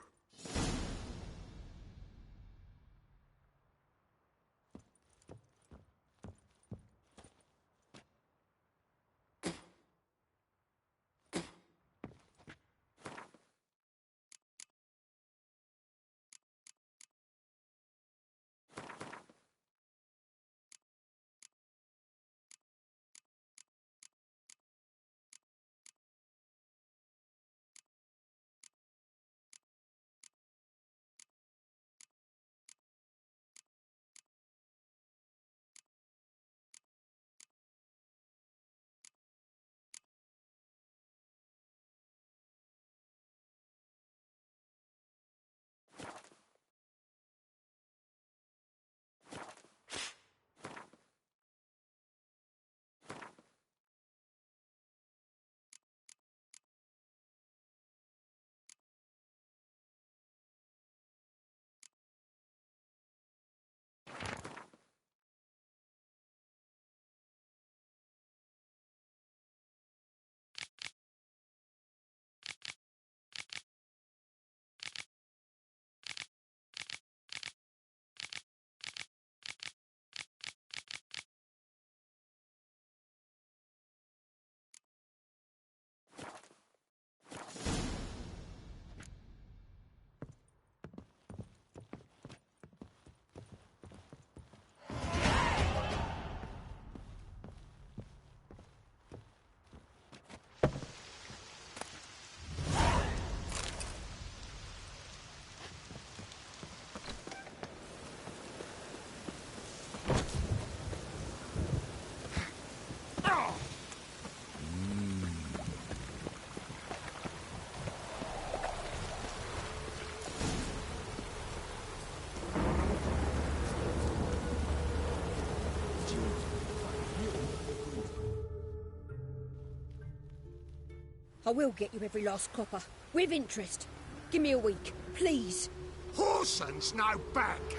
I will get you every last copper, with interest. Give me a week, please. Horson's no banker.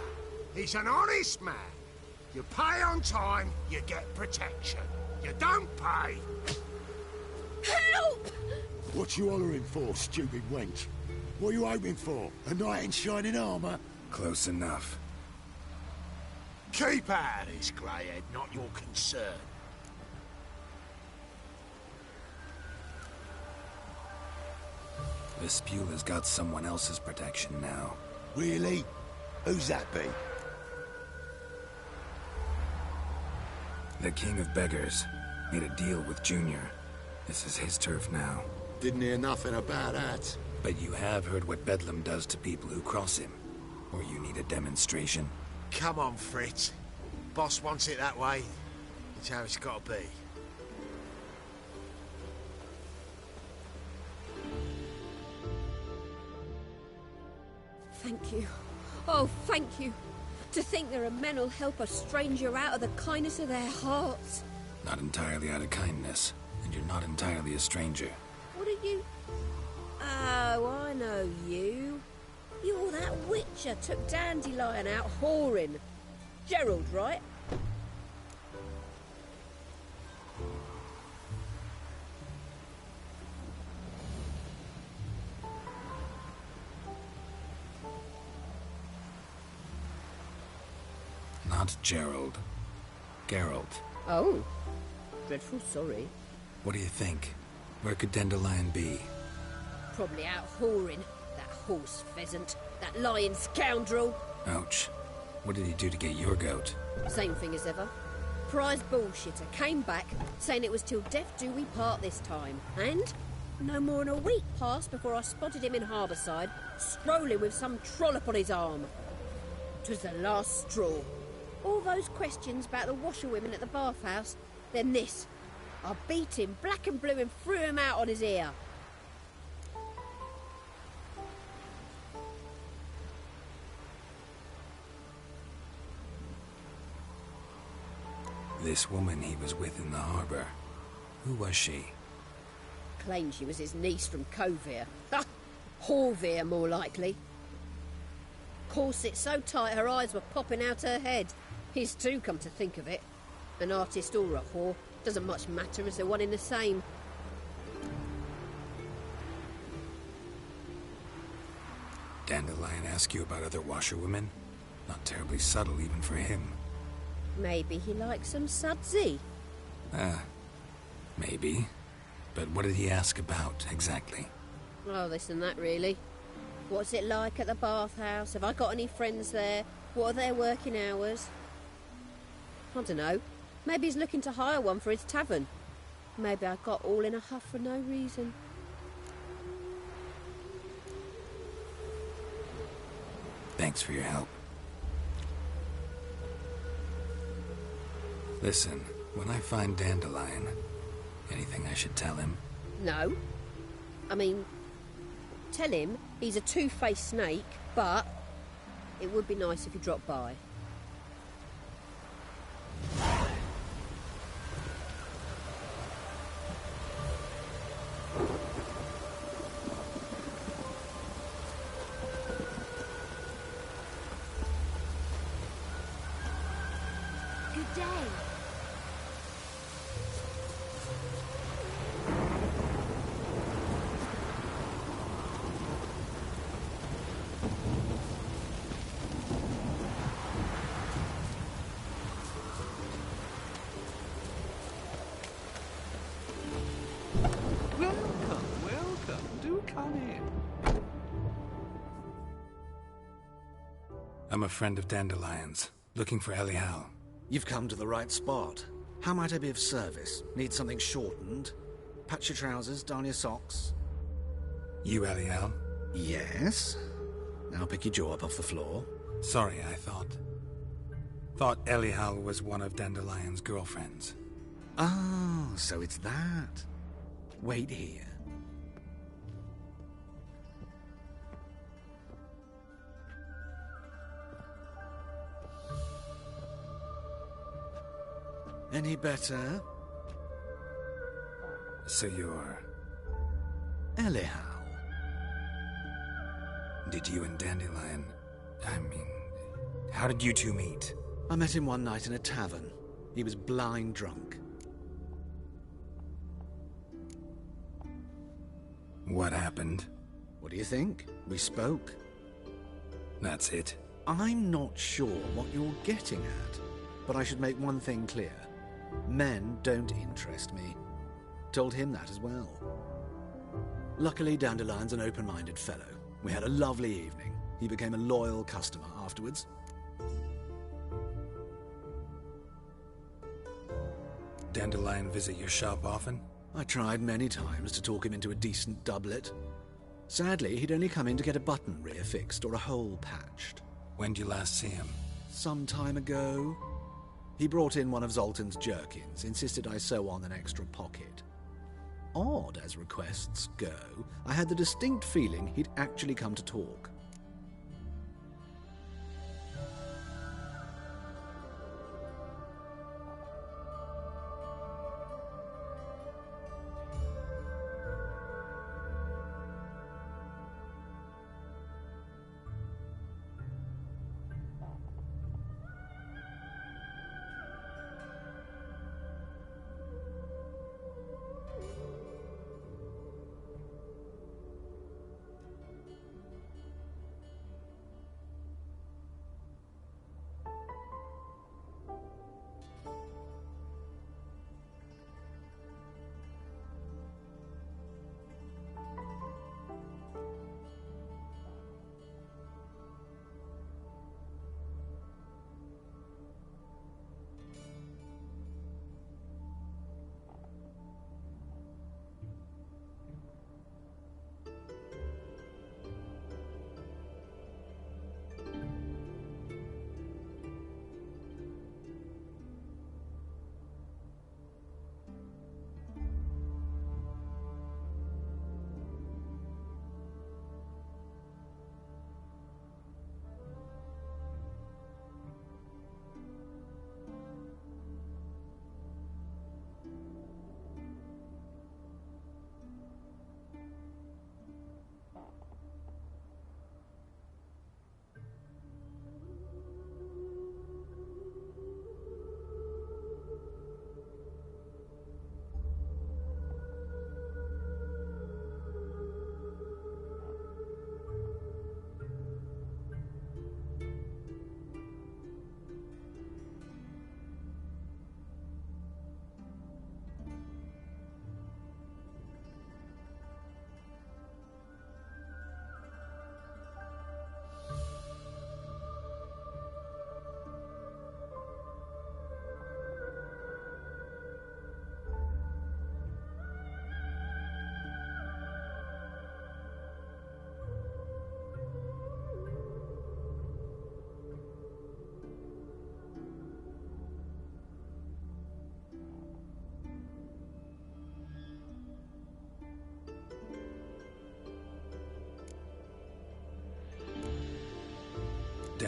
He's an honest man. You pay on time, you get protection. You don't pay... Help! What you hollering for, stupid wench? What are you hoping for? A knight in shining armour? Close enough. Keep out of this, greyhead, not your concern. The Spewler's got someone else's protection now. Really? Who's that be? The King of Beggars made a deal with Junior. This is his turf now. Didn't hear nothing about that. But you have heard what Bedlam does to people who cross him. Or you need a demonstration? Come on, Fritz. Boss wants it that way. It's how it's got to be. Thank you. Oh, thank you. To think there are men who'll help a stranger out of the kindness of their hearts. Not entirely out of kindness, and you're not entirely a stranger. What are you... Oh, I know you. You're that witcher took Dandelion out whoring. Gerald, right? Not Gerald. Geralt. Oh. Dreadful sorry. What do you think? Where could Dandelion be? Probably out whoring. That horse pheasant. That lying scoundrel. Ouch. What did he do to get your goat? Same thing as ever. Prize bullshitter came back, saying it was till death do we part this time. And no more than a week passed before I spotted him in Harbourside, strolling with some trollop on his arm. 'Twas the last straw. All those questions about the washerwomen at the bathhouse, then this. I beat him black and blue and threw him out on his ear. This woman he was with in the harbour. Who was she? Claimed she was his niece from Kovir. Ha! Horvir, more likely. Corset so tight her eyes were popping out her head. His too, come to think of it. An artist or a whore. Doesn't much matter as they're one in the same. Dandelion ask you about other washerwomen? Not terribly subtle even for him. Maybe he likes some sudsy. Maybe. But what did he ask about, exactly? Oh, this and that, really. What's it like at the bathhouse? Have I got any friends there? What are their working hours? I don't know. Maybe he's looking to hire one for his tavern. Maybe I got all in a huff for no reason. Thanks for your help. Listen, when I find Dandelion, anything I should tell him? No. I mean, tell him he's a two-faced snake, but it would be nice if he dropped by. Good day. Welcome. Do come in. I'm a friend of Dandelion's, looking for Elial. You've come to the right spot. How might I be of service? Need something shortened? Patch your trousers, darn your socks. You Elial? Yes. Now pick your jaw up off the floor. Sorry, I thought Elial was one of Dandelion's girlfriends. Oh, so it's that. Wait here. Any better? So you're... Elial. Did you and Dandelion... how did you two meet? I met him one night in a tavern. He was blind drunk. What happened? What do you think? We spoke. That's it? I'm not sure what you're getting at, but I should make one thing clear. Men don't interest me. Told him that as well. Luckily, Dandelion's an open-minded fellow. We had a lovely evening. He became a loyal customer afterwards. Dandelion visit your shop often? I tried many times to talk him into a decent doublet. Sadly, he'd only come in to get a button rear fixed or a hole patched. When did you last see him? Some time ago. He brought in one of Zoltan's jerkins, insisted I sew on an extra pocket. Odd as requests go, I had the distinct feeling he'd actually come to talk.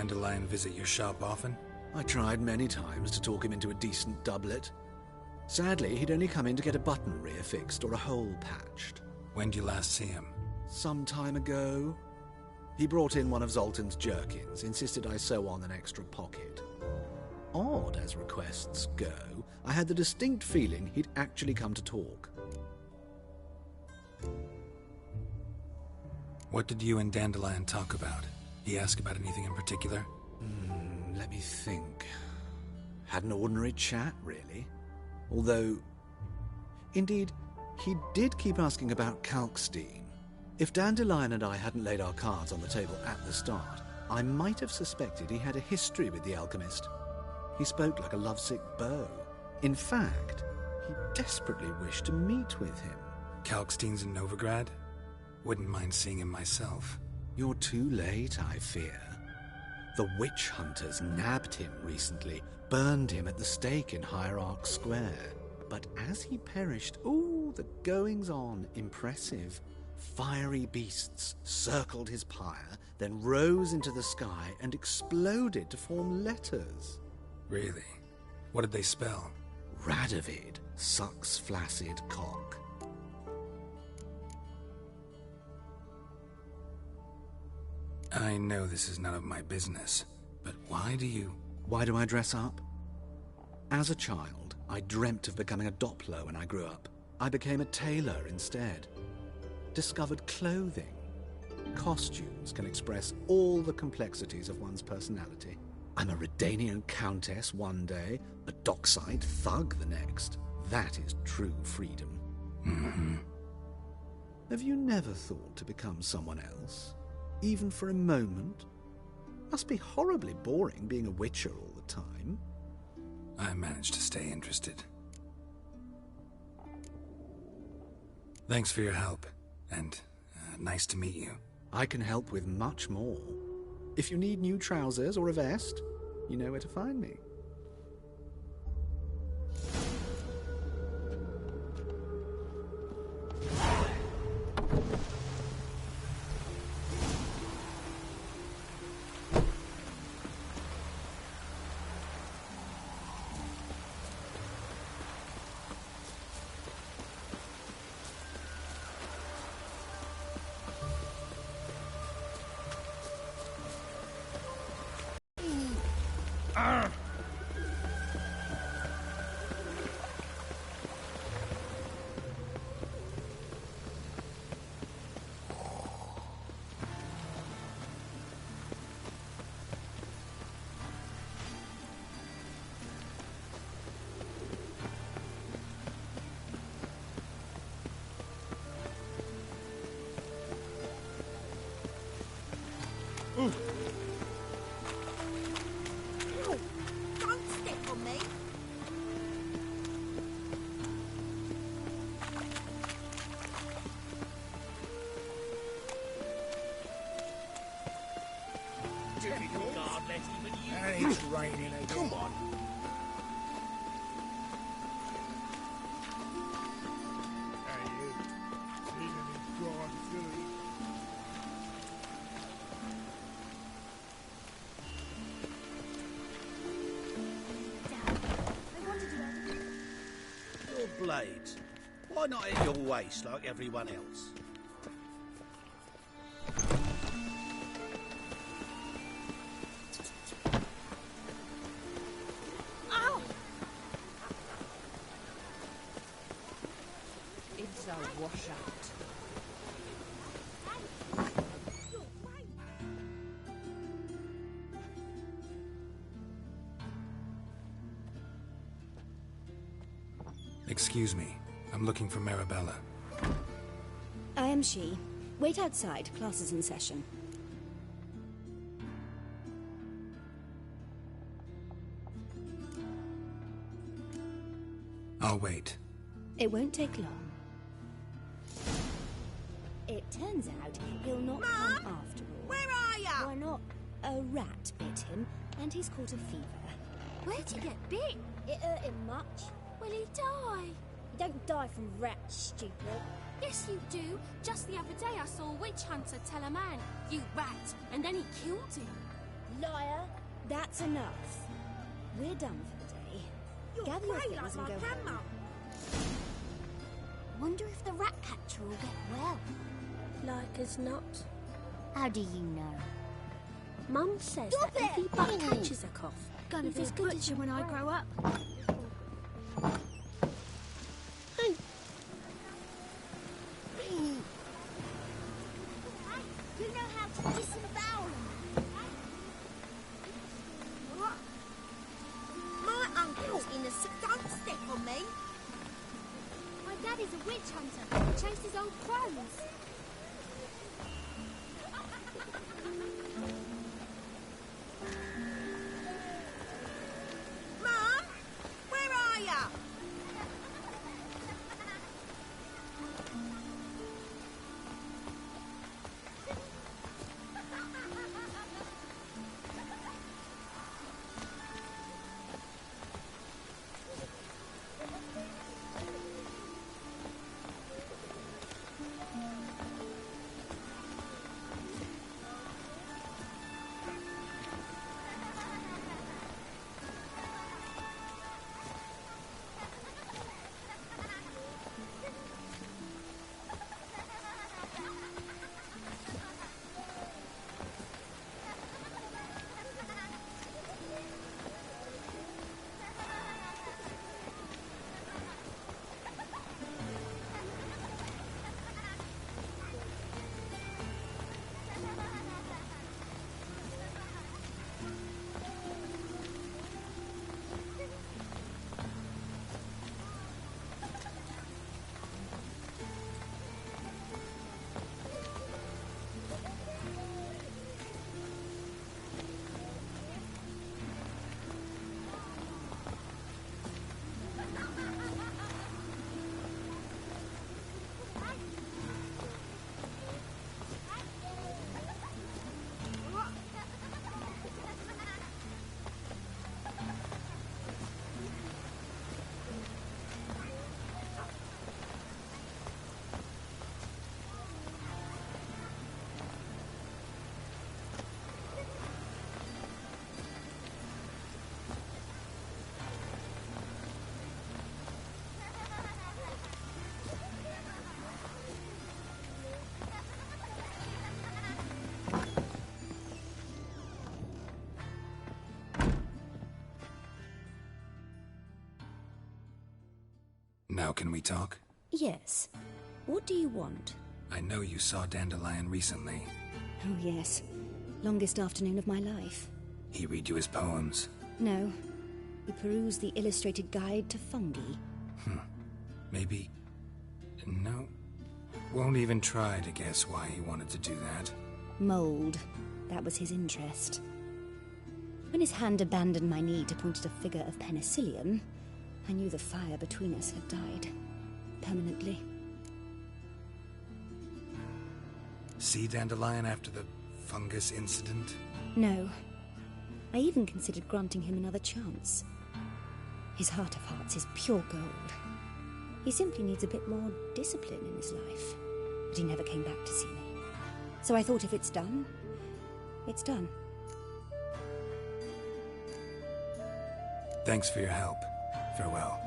Dandelion visit your shop often? I tried many times to talk him into a decent doublet. Sadly, he'd only come in to get a button rear fixed or a hole patched. When did you last see him? Some time ago. He brought in one of Zoltan's jerkins, insisted I sew on an extra pocket. Odd as requests go, I had the distinct feeling he'd actually come to talk. What did you and Dandelion talk about? He asked about anything in particular? Let me think. Had an ordinary chat, really. Although, indeed, he did keep asking about Kalkstein. If Dandelion and I hadn't laid our cards on the table at the start, I might have suspected he had a history with the alchemist. He spoke like a lovesick beau. In fact, he desperately wished to meet with him. Kalkstein's in Novigrad? Wouldn't mind seeing him myself. You're too late, I fear. The witch hunters nabbed him recently, burned him at the stake in Hierarch Square. But as he perished, the goings-on, impressive. Fiery beasts circled his pyre, then rose into the sky and exploded to form letters. Really? What did they spell? Radovid sucks flaccid cock. I know this is none of my business, but why do I dress up? As a child, I dreamt of becoming a Doppler when I grew up. I became a tailor instead. Discovered clothing. Costumes can express all the complexities of one's personality. I'm a Redanian countess one day, a dockside thug the next. That is true freedom. Mm-hmm. Have you never thought to become someone else? Even for a moment? Must be horribly boring being a witcher all the time. I managed to stay interested. Thanks for your help, and nice to meet you. I can help with much more. If you need new trousers or a vest, you know where to find me. Don't step on me. God, let even you. And it's raining again. Come on. Hey, you. Seen any dried silly? Your blades. Why not at your waist like everyone else? Ow! It's a washout. Excuse me. I'm looking for Marabella. I am she. Wait outside. Class is in session. I'll wait. It won't take long. It turns out he'll not come after all. Where are ya? Why not? A rat bit him, and he's caught a fever. Where'd he get bit? It hurt him much. Will he die? You don't die from rats, stupid. Yes, you do. Just the other day I saw a witch hunter tell a man, "You rat," and then he killed him. Liar. That's enough. We're done for the day. You're Gather your grey things like and my go grandma. home. Wonder if the rat catcher will get well. Like as not. How do you know? Mum says Stop that if he it! but catches a cough, Gonna he's be as a good as butcher when I grow up. Hey. You know how to disembowel them. What? My uncle's innocent. Don't step on me. My dad is a witch hunter who chases old crows. Mum, where are ya? Now can we talk? Yes. What do you want? I know you saw Dandelion recently. Oh, yes. Longest afternoon of my life. He read you his poems? No. We perused the illustrated guide to fungi. Maybe... No. Won't even try to guess why he wanted to do that. Mold. That was his interest. When his hand abandoned my knee to point at a figure of penicillium, I knew the fire between us had died. Permanently. See Dandelion after the fungus incident? No. I even considered granting him another chance. His heart of hearts is pure gold. He simply needs a bit more discipline in his life. But he never came back to see me. So I thought if it's done, it's done. Thanks for your help. Farewell.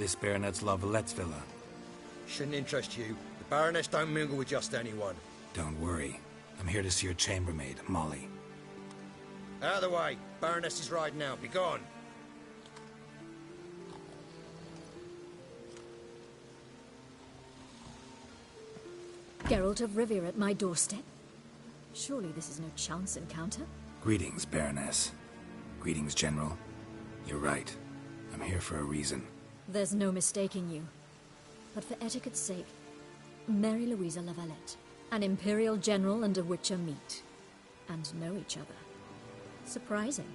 This Baronet's Lavallette's villa. Shouldn't interest you. The Baroness don't mingle with just anyone. Don't worry. I'm here to see your chambermaid, Molly. Out of the way. Baroness is riding out. Be gone. Geralt of Rivia at my doorstep? Surely this is no chance encounter? Greetings, Baroness. Greetings, General. You're right. I'm here for a reason. There's no mistaking you. But for etiquette's sake, Mary Louisa Lavalette, an Imperial General and a Witcher meet, and know each other. Surprising.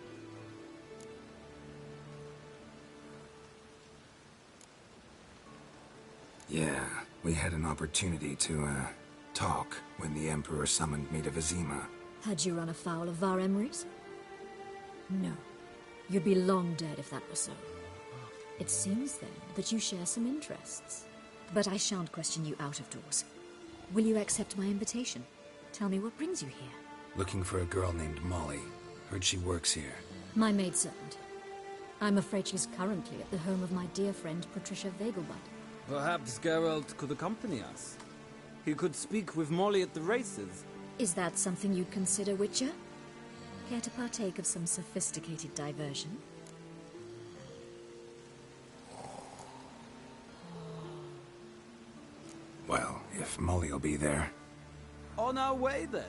Yeah, we had an opportunity to, talk when the Emperor summoned me to Vizima. Had you run afoul of Var Emrys? No. You'd be long dead if that were so. It seems, then, that you share some interests. But I shan't question you out of doors. Will you accept my invitation? Tell me what brings you here. Looking for a girl named Molly. Heard she works here. My maidservant. I'm afraid she's currently at the home of my dear friend Patricia Vegelbud. Perhaps Geralt could accompany us. He could speak with Molly at the races. Is that something you'd consider, Witcher? Care to partake of some sophisticated diversion? Well, if Molly'll be there. On our way, then.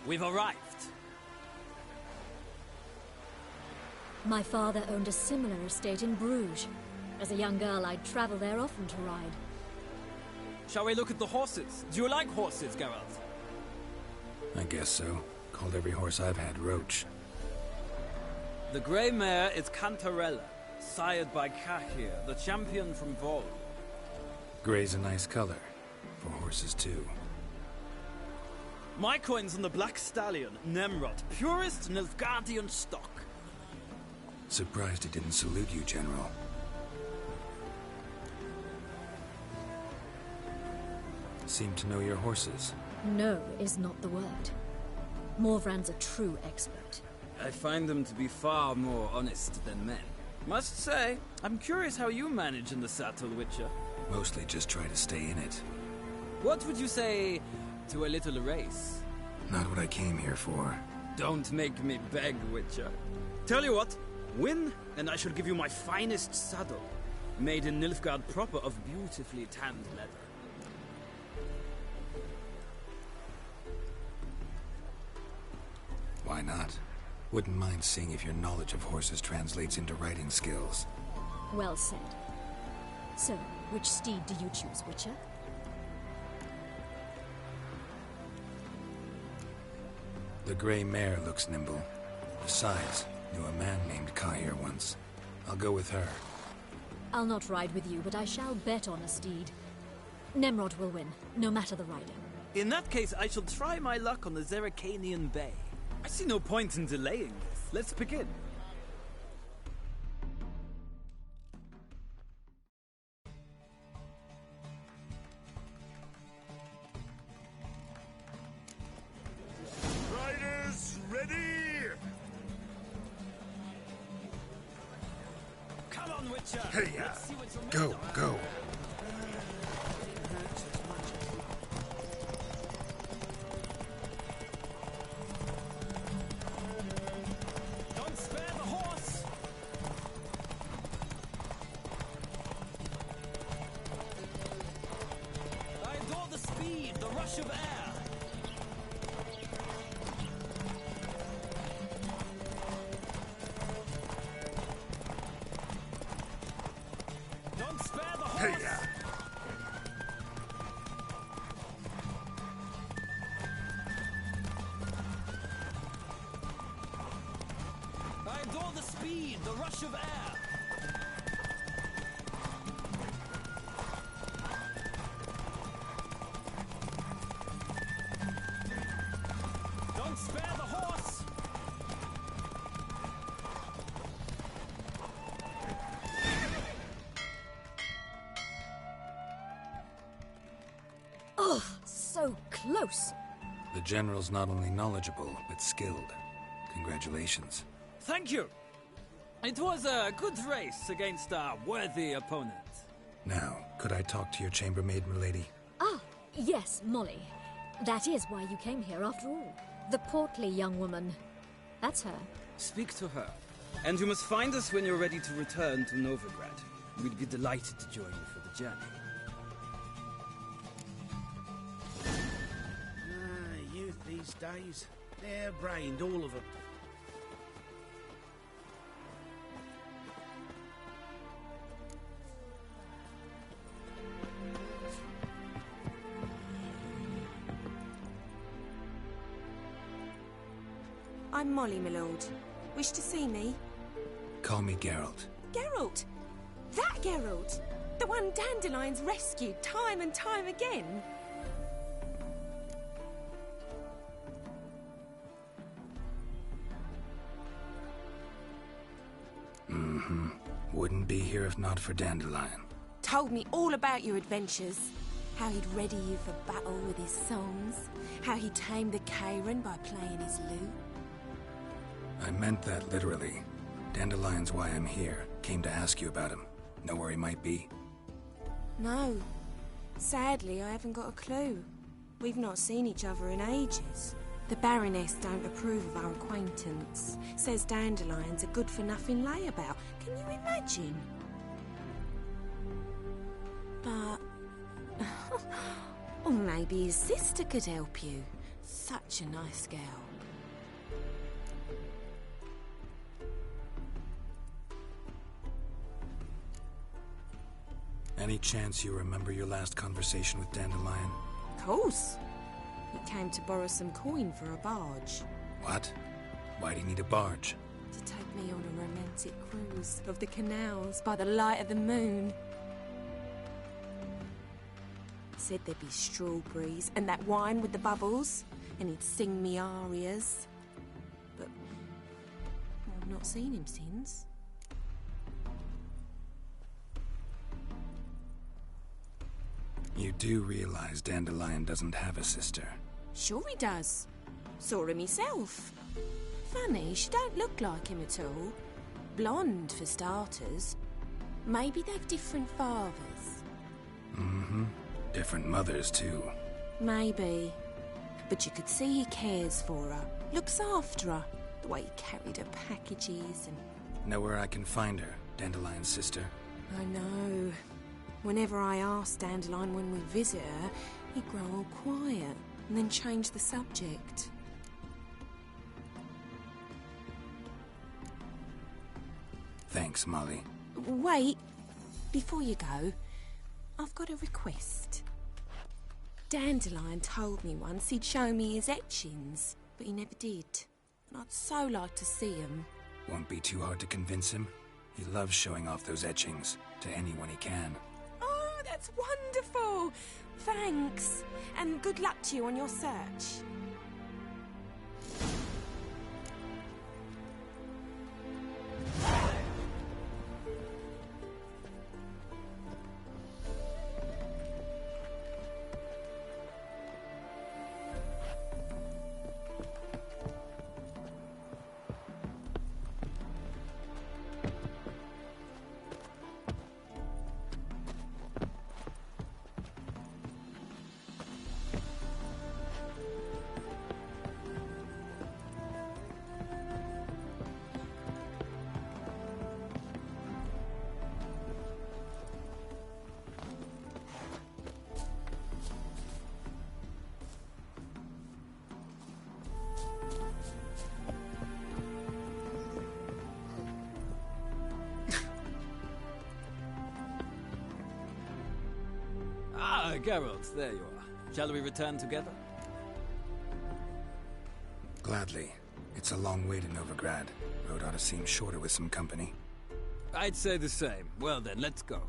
We've arrived. My father owned a similar estate in Bruges. As a young girl, I'd travel there often to ride. Shall we look at the horses? Do you like horses, Geralt? I guess so. Called every horse I've had Roach. The grey mare is Cantarella, sired by Cahir, the champion from Vol. Grey's a nice color. For horses, too. My coin's on the Black Stallion, Nemrod, purest Nilfgaardian stock. Surprised he didn't salute you, General. Seem to know your horses. No is not the word. Morvran's a true expert. I find them to be far more honest than men. Must say, I'm curious how you manage in the saddle, Witcher. Mostly just try to stay in it. What would you say to a little race? Not what I came here for. Don't make me beg, Witcher. Tell you what, win, and I shall give you my finest saddle. Made in Nilfgaard proper of beautifully tanned leather. Why not? Wouldn't mind seeing if your knowledge of horses translates into riding skills. Well said. So, which steed do you choose, Witcher? The grey mare looks nimble. Besides, knew a man named Cahir once. I'll go with her. I'll not ride with you, but I shall bet on a steed. Nemrod will win, no matter the rider. In that case, I shall try my luck on the Zerrikanian Bay. I see no point in delaying this. Let's begin. Riders, ready? Come on, Witcher! Hey, go, go. Don't spare the rush of air! Don't spare the horse! Hey, I adore the speed, the rush of air! Don't spare the horse! Oh, so close. The General's not only knowledgeable, but skilled. Congratulations. Thank you! It was a good race against a worthy opponent. Now, could I talk to your chambermaid, milady? Ah, yes, Molly. That is why you came here after all. The portly young woman. That's her. Speak to her. And you must find us when you're ready to return to Novigrad. We'd be delighted to join you for the journey. Youth these days. They're brained, all of them. I'm Molly, my lord. Wish to see me? Call me Geralt. Geralt! That Geralt! The one Dandelion's rescued time and time again! Mm-hmm. Wouldn't be here if not for Dandelion. Told me all about your adventures. How he'd ready you for battle with his songs. How he tamed the Karen by playing his lute. I meant that literally. Dandelion's why I'm here. Came to ask you about him. Know where he might be? No. Sadly, I haven't got a clue. We've not seen each other in ages. The Baroness don't approve of our acquaintance. Says Dandelion's a good-for-nothing layabout. Can you imagine? But... or maybe his sister could help you. Such a nice girl. Any chance you remember your last conversation with Dandelion? Of course. He came to borrow some coin for a barge. What? Why do you need a barge? To take me on a romantic cruise of the canals by the light of the moon. Said there'd be strawberries and that wine with the bubbles, and he'd sing me arias. But I've not seen him since. You do realize Dandelion doesn't have a sister? Sure he does. Saw her myself. Funny, she don't look like him at all. Blonde, for starters. Maybe they've different fathers. Mm-hmm. Different mothers, too. Maybe. But you could see he cares for her. Looks after her. The way he carried her packages and... Know where I can find her, Dandelion's sister? I know. Whenever I ask Dandelion when we visit her, he'd grow all quiet and then change the subject. Thanks, Molly. Wait, before you go, I've got a request. Dandelion told me once he'd show me his etchings, but he never did. And I'd so like to see them. Won't be too hard to convince him. He loves showing off those etchings to anyone he can. Oh, that's wonderful! Thanks, and good luck to you on your search. Geralt, there you are. Shall we return together? Gladly. It's a long way to Novigrad. Road ought to seem shorter with some company. I'd say the same. Well then, let's go.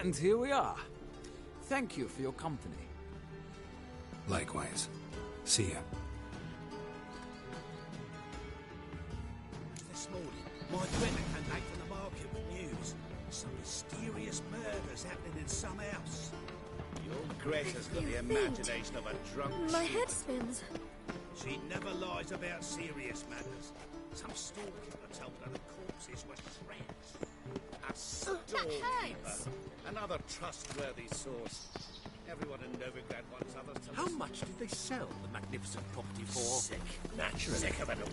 And here we are. Thank you for your company. Likewise. See ya. This morning, my Greta came back from the market with news. Some mysterious murders happening in some house. Your Greta's got the imagination of a drunk My sheep. head spins. She never lies about serious matters. Some storekeeper told her the corpses were shreds. A storekeeper. Another trustworthy source. Everyone in Novigrad wants others to How listen. much did they sell the magnificent property for? Sick. Naturally. Sick of it all.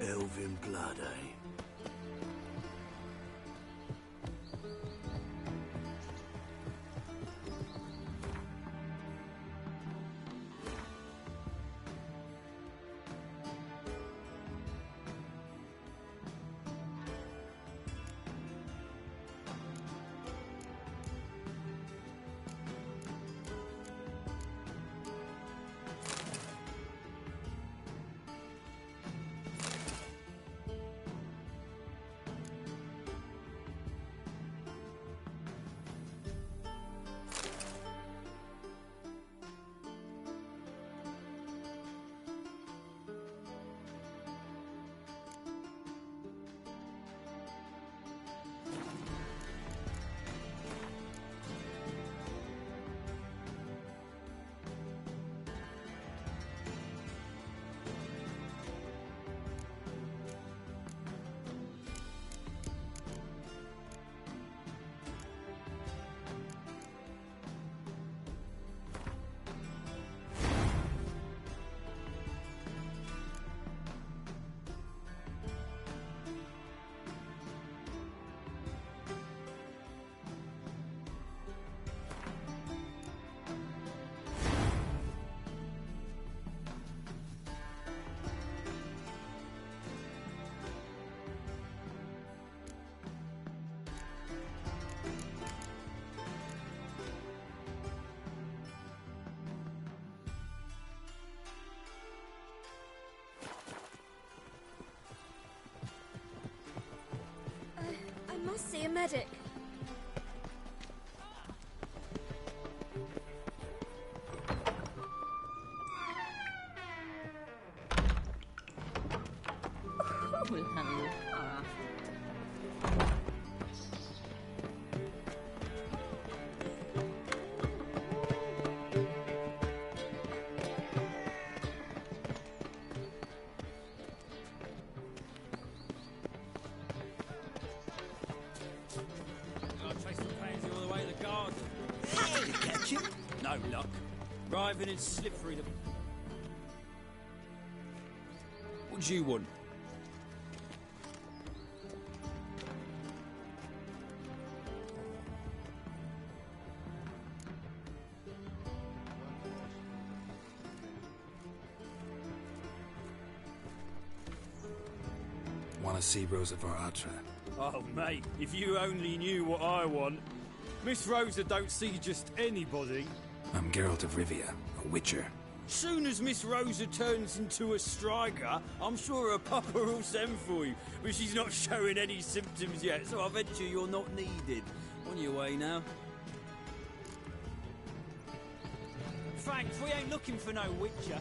Elven blood, eh? I must see a medic. I'll chase the pansy all the way to the garden. Did you catch him? No luck. Driving in slippery to... What do you want? want to see Rosa Varatra. Oh, mate, if you only knew what I want. Miss Rosa don't see just anybody. I'm Geralt of Rivia, a witcher. Soon as Miss Rosa turns into a striker, I'm sure her papa will send for you. But she's not showing any symptoms yet, so I venture you're not needed. On your way now. Thanks, we ain't looking for no witcher.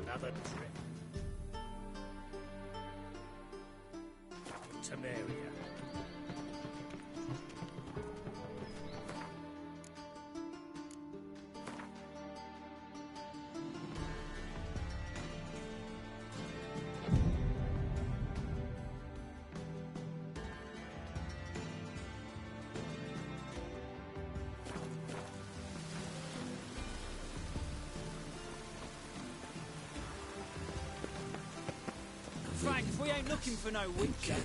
Another trip. Temeria. Thanks, we ain't looking for no witcher.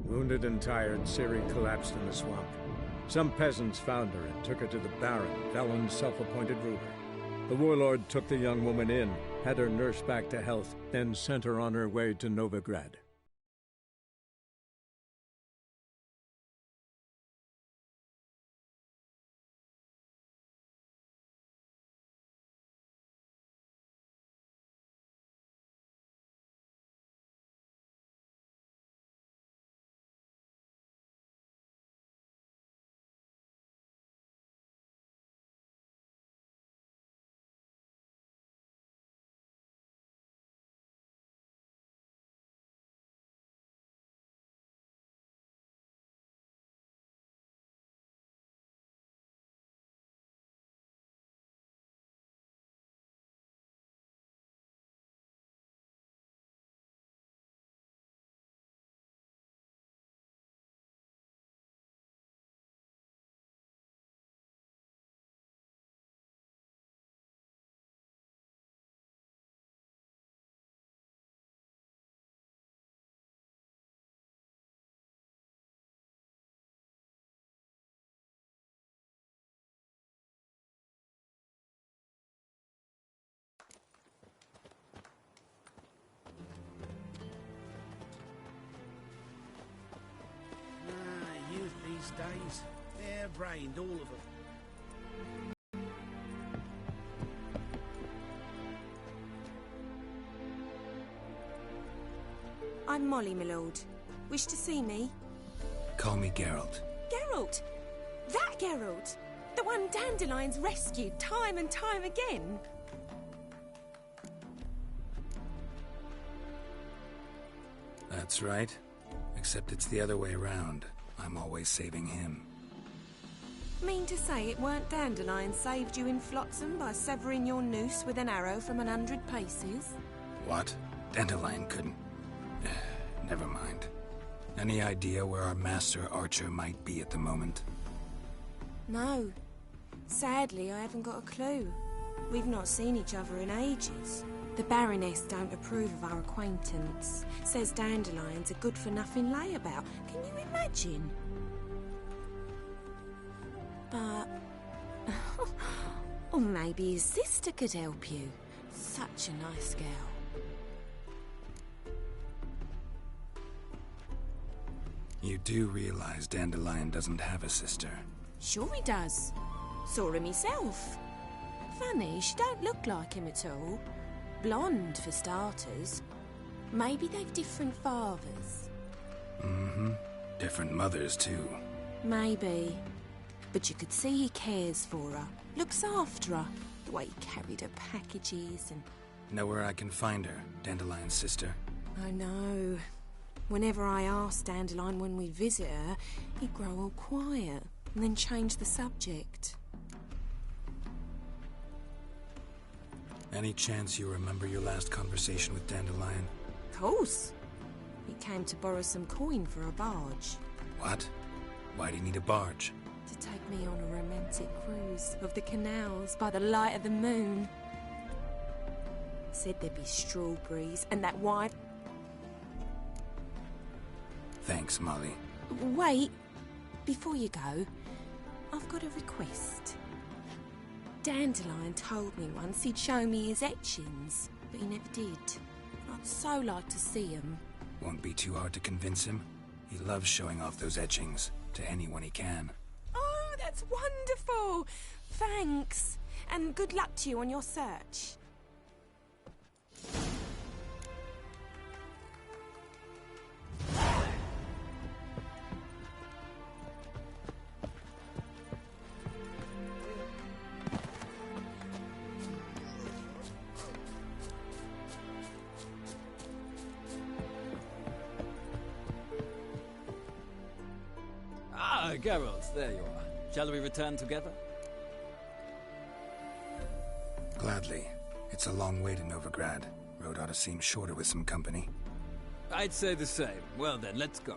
Wounded and tired, Ciri collapsed in the swamp. Some peasants found her and took her to the Baron, Valen's self-appointed ruler. The warlord took the young woman in, had her nursed back to health, then sent her on her way to Novigrad. These days, they're brained, all of them. I'm Molly, my lord. Wish to see me? Call me Geralt. Geralt! That Geralt! The one Dandelions rescued time and time again! That's right. Except it's the other way around. I'm always saving him. Mean to say it weren't Dandelion saved you in Flotsam by severing your noose with an arrow from 100 paces? What? Dandelion couldn't... Never mind. Any idea where our master archer might be at the moment? No. Sadly, I haven't got a clue. We've not seen each other in ages. The Baroness don't approve of our acquaintance. Says Dandelion's a good-for-nothing layabout. Can you imagine? But... or maybe his sister could help you. Such a nice girl. You do realize Dandelion doesn't have a sister? Sure he does. Saw him himself. Funny, she don't look like him at all. Blonde, for starters. Maybe they've different fathers. Mm-hmm. Different mothers, too. Maybe. But you could see he cares for her, looks after her, the way he carried her packages and... Know where I can find her, Dandelion's sister? I know. Whenever I asked Dandelion when we'd visit her, he'd grow all quiet and then change the subject. Any chance you remember your last conversation with Dandelion? Of course. He came to borrow some coin for a barge. What? Why do you need a barge? To take me on a romantic cruise of the canals by the light of the moon. Said there'd be strawberries and that wine... Thanks, Molly. Wait. Before you go, I've got a request. Dandelion told me once he'd show me his etchings, but he never did. I'd so like to see them. Won't be too hard to convince him. He loves showing off those etchings to anyone he can. Oh, that's wonderful! Thanks. And good luck to you on your search. Geralt, there you are. Shall we return together? Gladly. It's a long way to Novigrad. Road ought to seem shorter with some company. I'd say the same. Well then, let's go.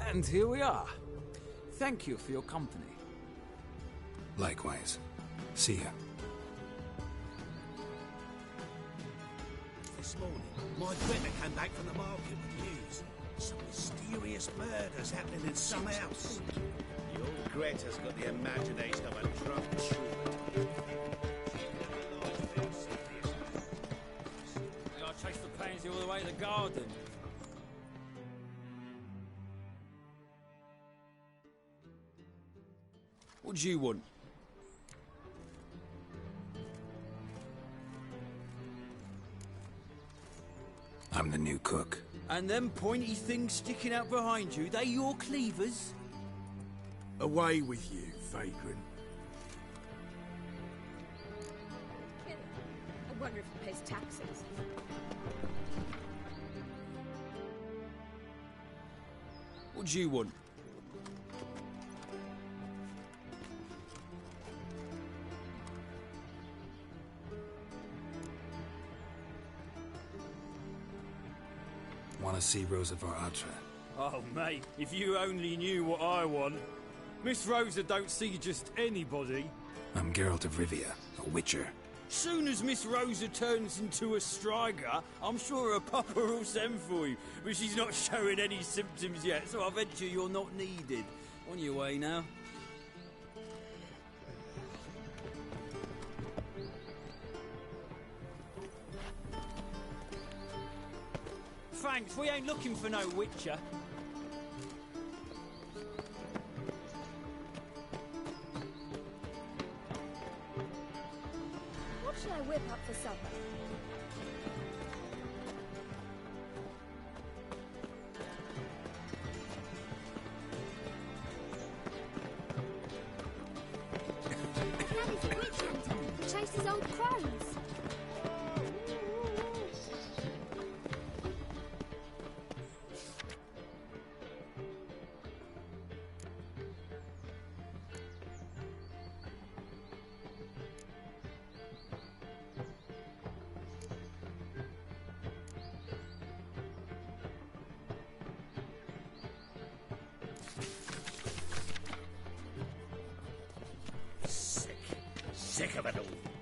And here we are. Thank you for your company. Likewise. See ya. This morning, my Greta came back from the market with news. Some mysterious murders happening in some house. Your Greta's got the imagination of a drunk shrew. I'll chase the pansy all the way to the garden. What do you want? I'm the new cook. And them pointy things sticking out behind you, they your cleavers? Away with you, vagrant. I wonder if he pays taxes. What do you want? Want to see Rosa var Atra? Oh, mate, if you only knew what I want. Miss Rosa don't see just anybody. I'm Geralt of Rivia, a witcher. Soon as Miss Rosa turns into a striker, I'm sure her papa will send for you. But she's not showing any symptoms yet, so I venture you're not needed. On your way now. Thanks, we ain't looking for no witcher. What should I whip up for supper? sick of it all.